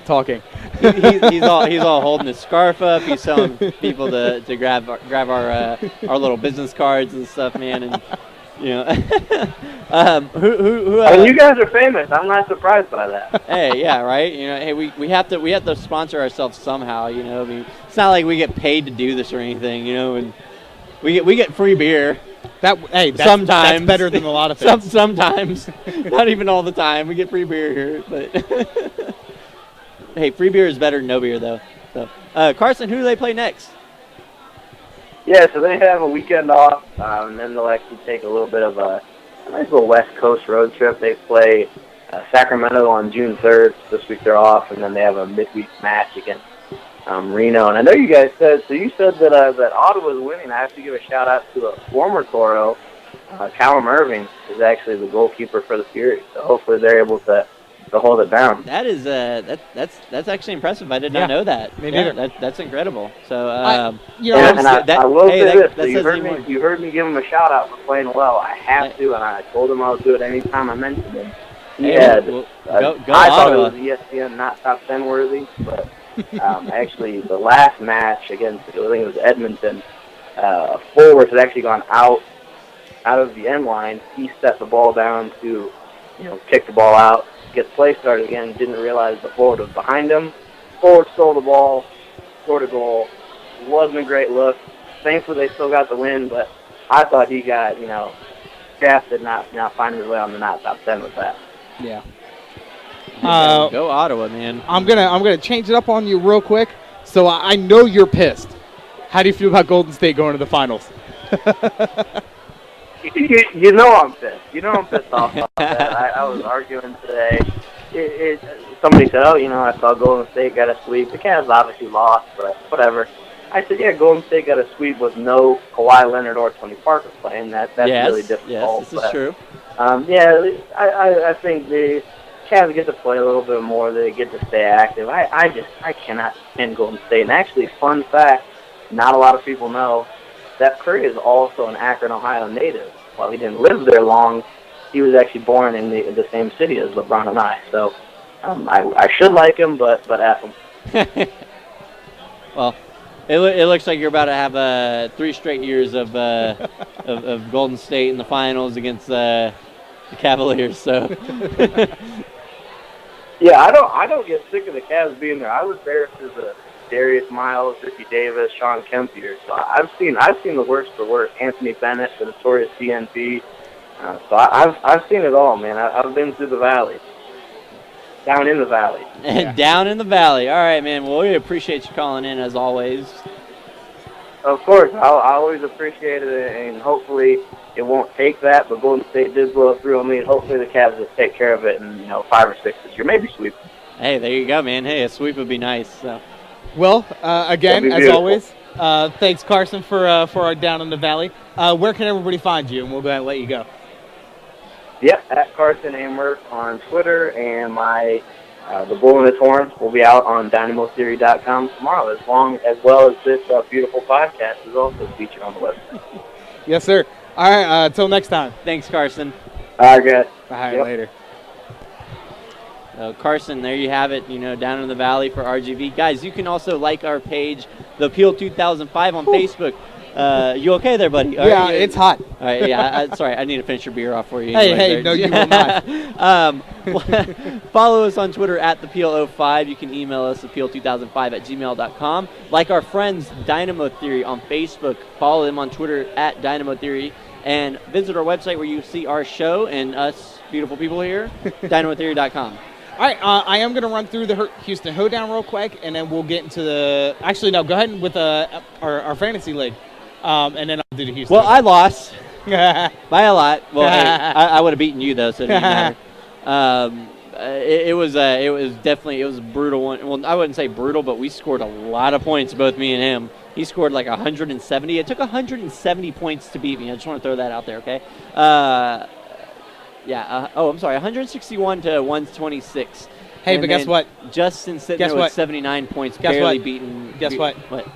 He's all holding his scarf up. He's telling people to grab our little business cards and stuff, man. And Who I mean, you guys are famous. I'm not surprised by that. Hey, yeah, right. Hey, we have to sponsor ourselves somehow. I mean, it's not like we get paid to do this or anything. And we get free beer. That's sometimes that's better than a lot of things. Sometimes, not even all the time. We get free beer here, but hey, free beer is better than no beer though. So, Carson, who do they play next? Yeah, so they have a weekend off, and then they'll actually take a little bit of a nice little West Coast road trip. They play Sacramento on June 3rd. This week they're off, and then they have a midweek match against Reno. And I know you guys said that Ottawa's winning. I have to give a shout out to a former Toro, Callum Irving, is actually the goalkeeper for the Fury. So hopefully they're able to hold it down. That is that's actually impressive. I did not know that. Me neither. That's incredible. So I will say this. So you heard me give him a shout out for playing well. I have to, and I told him I would do it anytime I mentioned him. Go I thought it Ottawa. was ESPN not top 10 worthy, but actually the last match against, I think it was Edmonton, forwards had actually gone out of the end line. He set the ball down to, kick the ball out, get the play started again. Didn't realize the forward was behind him. Forward stole the ball, scored a goal. Wasn't a great look. Thankfully, they still got the win, but I thought he got, drafted, not finding his way on the not top 10 with that. Yeah. Go Ottawa, man. I'm gonna change it up on you real quick. So I know you're pissed. How do you feel about Golden State going to the finals? You know I'm pissed. I'm pissed off about that. I was arguing today. Somebody said, I saw Golden State got a sweep. The Cavs obviously lost, but whatever. I said, yeah, Golden State got a sweep with no Kawhi Leonard or Tony Parker playing. That's really difficult. Yes, this is true. I think the Cavs get to play a little bit more. They get to stay active. I cannot stand Golden State. And actually, fun fact, not a lot of people know, Steph Curry is also an Akron, Ohio native. While he didn't live there long, he was actually born in the same city as LeBron and I. So I should like him, but F him. Well, it looks like you're about to have 3 straight years of Golden State in the finals against the Cavaliers. So yeah, I don't get sick of the Cavs being there. I was there through the Darius Miles, Ricky Davis, Sean Kemp years. So I've seen the worst for worse. Anthony Bennett, the notorious CNP. So I've seen it all, man. I've been through the valley. Down in the valley. Yeah. Down in the valley. All right, man. Well, we appreciate you calling in as always. Of course. I always appreciate it, and hopefully it won't take that, but Golden State did blow through on me, and hopefully the Cavs will take care of it in 5 or 6 this year. Maybe sweep. Hey, there you go, man. Hey, a sweep would be nice. So. Well, again, as always, thanks, Carson, for our Down in the Valley. Where can everybody find you? And we'll go ahead and let you go. Yep, at Carson Amert on Twitter, and the Bull in His Horn will be out on dynamotheory.com tomorrow, as well as this beautiful podcast is also featured on the website. Yes, sir. All right, until next time. Thanks, Carson. All right, guys. All right, later. Carson, there you have it, down in the valley for RGV. Guys, you can also like our page, The Appeal 2005 on Facebook. You okay there, buddy? Yeah, it's hot. All right, yeah, sorry, I need to finish your beer off for you. Hey, no, you will not. Follow us on Twitter at ThePeel05. You can email us, thepeel2005@gmail.com. Like our friends, Dynamo Theory on Facebook. Follow them on Twitter at Dynamo Theory. And visit our website where you see our show and us beautiful people here, dynamotheory.com. All right, I am going to run through the Houston Hoedown real quick, and then we'll get into the – actually, no, go ahead with our fantasy league, and then I'll do the Houston. Well, I lost by a lot. Well, I would have beaten you, though, so it didn't matter. It was definitely a brutal one. Well, I wouldn't say brutal, but we scored a lot of points, both me and him. He scored like 170. It took 170 points to beat me. I just want to throw that out there, okay? I'm sorry, 161 to 126. Hey, but guess what? Justin sitting there with 79 points, barely beaten. Guess what? What?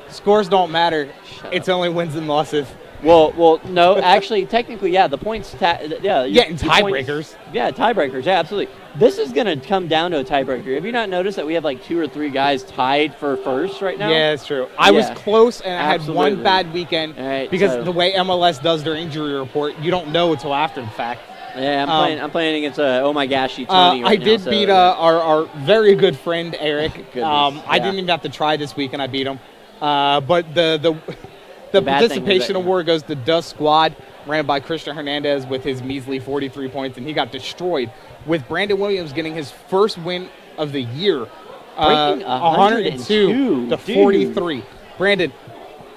Scores don't matter. It's only wins and losses. Well, no, actually, technically, yeah, the points. Yeah, and tiebreakers. Tiebreakers. Yeah, absolutely. This is going to come down to a tiebreaker. Have you not noticed that we have like 2 or 3 guys tied for first right now? Yeah, it's true. I was close, and I had one bad weekend because the way MLS does their injury report, you don't know until after the fact. Yeah, I'm playing against Oh My Gashy Tony I did beat our very good friend Eric. I didn't even have to try this week, and I beat him. But the participation award goes to Dust Squad, ran by Christian Hernandez with his measly 43 points, and he got destroyed, with Brandon Williams getting his first win of the year. Breaking 102 to 43. Brandon,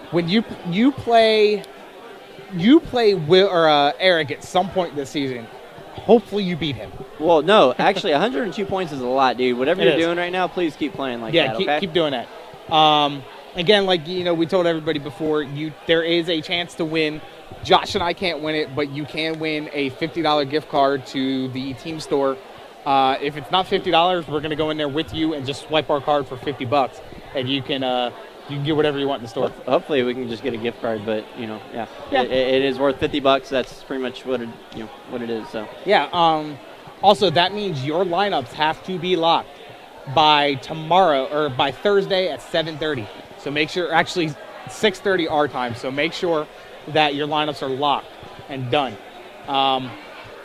when you play Will or Eric at some point this season, hopefully you beat him. Well, no, actually 102 points is a lot, dude. Whatever you're doing right now, please keep playing like that, okay? Yeah, keep doing that. Again, like we told everybody before, there is a chance to win. Josh and I can't win it, but you can win a $50 gift card to the team store. If it's not $50, we're going to go in there with you and just swipe our card for $50, and you can get whatever you want in the store. Hopefully we can just get a gift card, but it is worth $50. That's pretty much what it is. So also that means your lineups have to be locked by tomorrow or by Thursday at 7:30. So make sure, actually 6:30 our time. So make sure that your lineups are locked and done.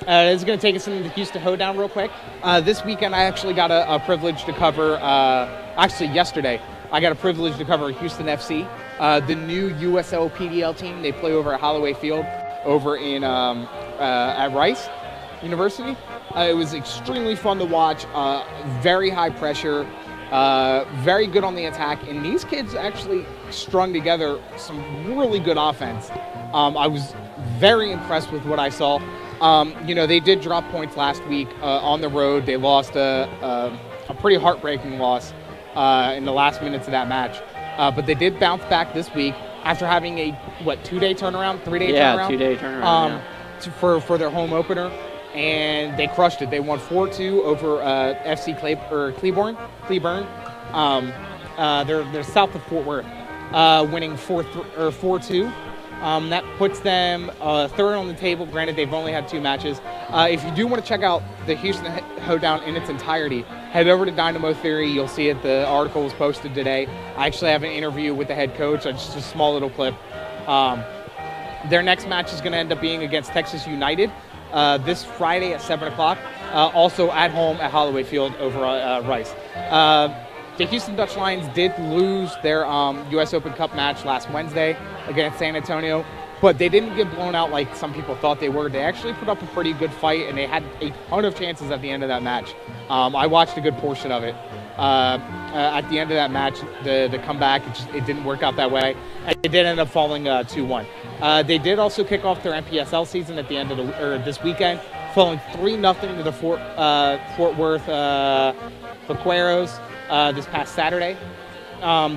This is going to take us into the Houston Hoedown real quick. This weekend I actually got a privilege to cover. Yesterday I got a privilege to cover Houston FC, the new USL PDL team. They play over at Holloway Field over in at Rice University. It was extremely fun to watch. Very high pressure. Very good on the attack, and these kids actually strung together some really good offense. I was very impressed with what I saw. They did drop points last week on the road. They lost a pretty heartbreaking loss in the last minutes of that match, but they did bounce back this week after having a 2-day turnaround, 3-day turnaround. 2-day turnaround. For their home opener. And they crushed it. They won 4-2 over FC Cleburne. They're south of Fort Worth, winning 4-2. That puts them third on the table. Granted, they've only had 2 matches. If you do want to check out the Houston Hoedown in its entirety, head over to Dynamo Theory. You'll see it. The article was posted today. I actually have an interview with the head coach. Just a small little clip. Their next match is going to end up being against Texas United. This Friday at 7 o'clock, also at home at Holloway Field over Rice. The Houston Dutch Lions did lose their U.S. Open Cup match last Wednesday against San Antonio, but they didn't get blown out like some people thought they were. They actually put up a pretty good fight, and they had a ton of chances at the end of that match. I watched a good portion of it. At the end of that match, the comeback, it didn't work out that way. It did end up falling 2-1. They did also kick off their NPSL season at the end of this weekend, falling 3-0 to the Fort Worth Vaqueros this past Saturday.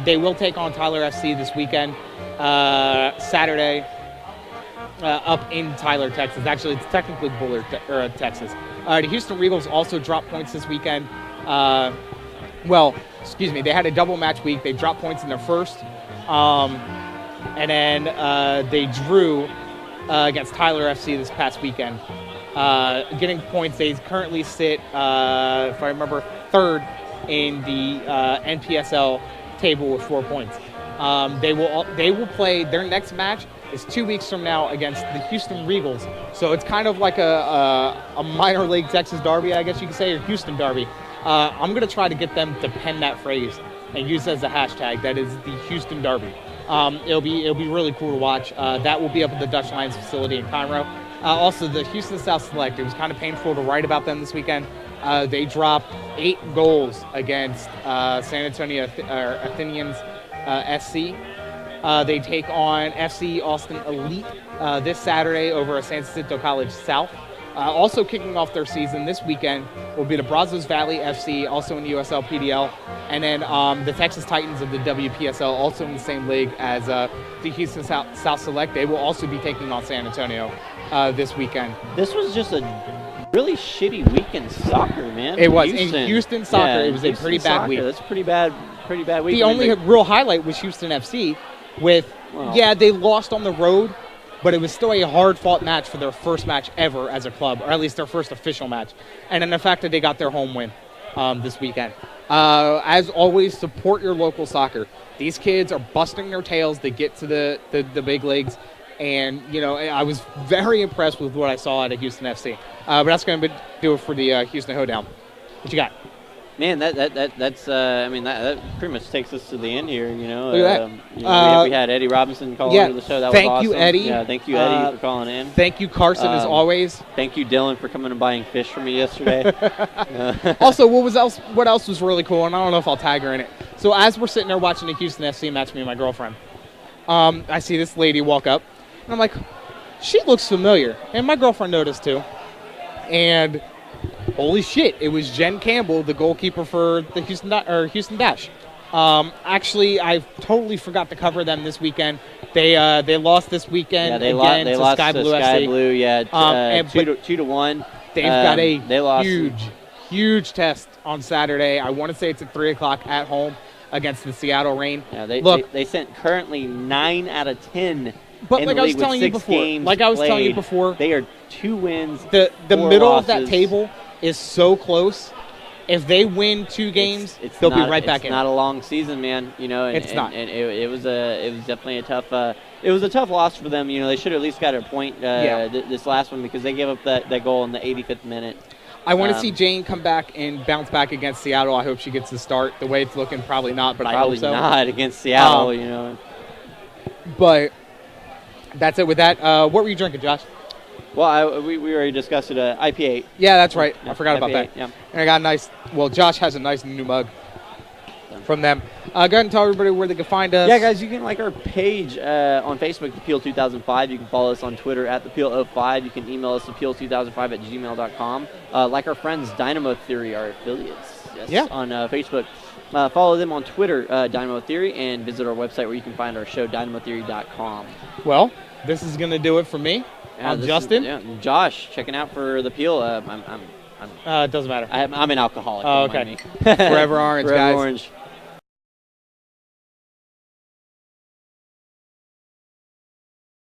They will take on Tyler FC this weekend, Saturday, up in Tyler, Texas. Actually, it's technically Bullard, Texas. The Houston Regals also dropped points this weekend. They had a double match week. They dropped points in their first. And then they drew against Tyler FC this past weekend. Getting points, they currently sit, if I remember, third in the NPSL table with 4 points. They will play their next match is 2 weeks from now against the Houston Regals. So it's kind of like a minor league Texas derby, I guess you could say, or Houston derby. I'm going to try to get them to pen that phrase and use it as a hashtag. That is the Houston Derby. It'll be really cool to watch. That will be up at the Dutch Lions facility in Conroe. Also, the Houston South Select. It was kind of painful to write about them this weekend. They dropped 8 goals against San Antonio Athenians SC. They take on FC Austin Elite this Saturday over at San Jacinto College South. Also kicking off their season this weekend will be the Brazos Valley FC, also in the USL PDL, and then the Texas Titans of the WPSL, also in the same league as the Houston South Select. They will also be taking on San Antonio this weekend. This was just a really shitty week in soccer, man. It was. In Houston soccer, it was a pretty bad week. That's a pretty bad week. The only real highlight was Houston FC with, they lost on the road but it was still a hard-fought match for their first match ever as a club, or at least their first official match. And then the fact that they got their home win this weekend. As always, support your local soccer. These kids are busting their tails to get to the big leagues. And, I was very impressed with what I saw at Houston FC. But that's going to do it for the Houston Hoedown. What you got? Man, that's that pretty much takes us to the end here. Look at that. We had Eddie Robinson call into the show. That was awesome. Thank you, Eddie. Yeah, thank you, Eddie, for calling in. Thank you, Carson, as always. Thank you, Dylan, for coming and buying fish for me yesterday. Also, what else was really cool, and I don't know if I'll tag her in it. So as we're sitting there watching the Houston FC match, me and my girlfriend, I see this lady walk up, and I'm like, she looks familiar. And my girlfriend noticed too. And holy shit, it was Jen Campbell, the goalkeeper for the Houston Dash. Actually, I totally forgot to cover them this weekend. They lost this weekend. Yeah, they lost to Sky Blue FC. Blue. Yeah, 2-1. They've got they lost. huge test on Saturday. I want to say it's at 3:00 at home against the Seattle Reign. Yeah, they sent currently 9 out of 10. But like I was telling you before, they are 2 wins. The middle losses. of that table is so close. If they win 2 games, they'll be right back in. It's not a long season, man. It's not. And it was definitely a tough. It was a tough loss for them. They should have at least got a point this last one because they gave up that goal in the 85th minute. I want to see Jane come back and bounce back against Seattle. I hope she gets the start. The way it's looking, probably not, but I hope so. Probably not against Seattle, But that's it with that. What were you drinking, Josh? Well, we already discussed it. IPA. Yeah, that's right. Yeah, I forgot about IPA, that. Yeah. And I got a nice. Well, Josh has a nice new mug from them. Go ahead and tell everybody where they can find us. Yeah, guys, you can like our page on Facebook, ThePeel2005. You can follow us on Twitter at ThePeel05. You can email us ThePeel2005@gmail.com. Like our friends Dynamo Theory, our affiliates. Yes, on Facebook. Follow them on Twitter, Dynamo Theory, and visit our website where you can find our show, dynamotheory.com. Well, this is going to do it for me. I'm Justin. Josh, checking out for the Peel. It doesn't matter. I'm an alcoholic. Oh, okay. Forever Orange, Forever guys. Orange.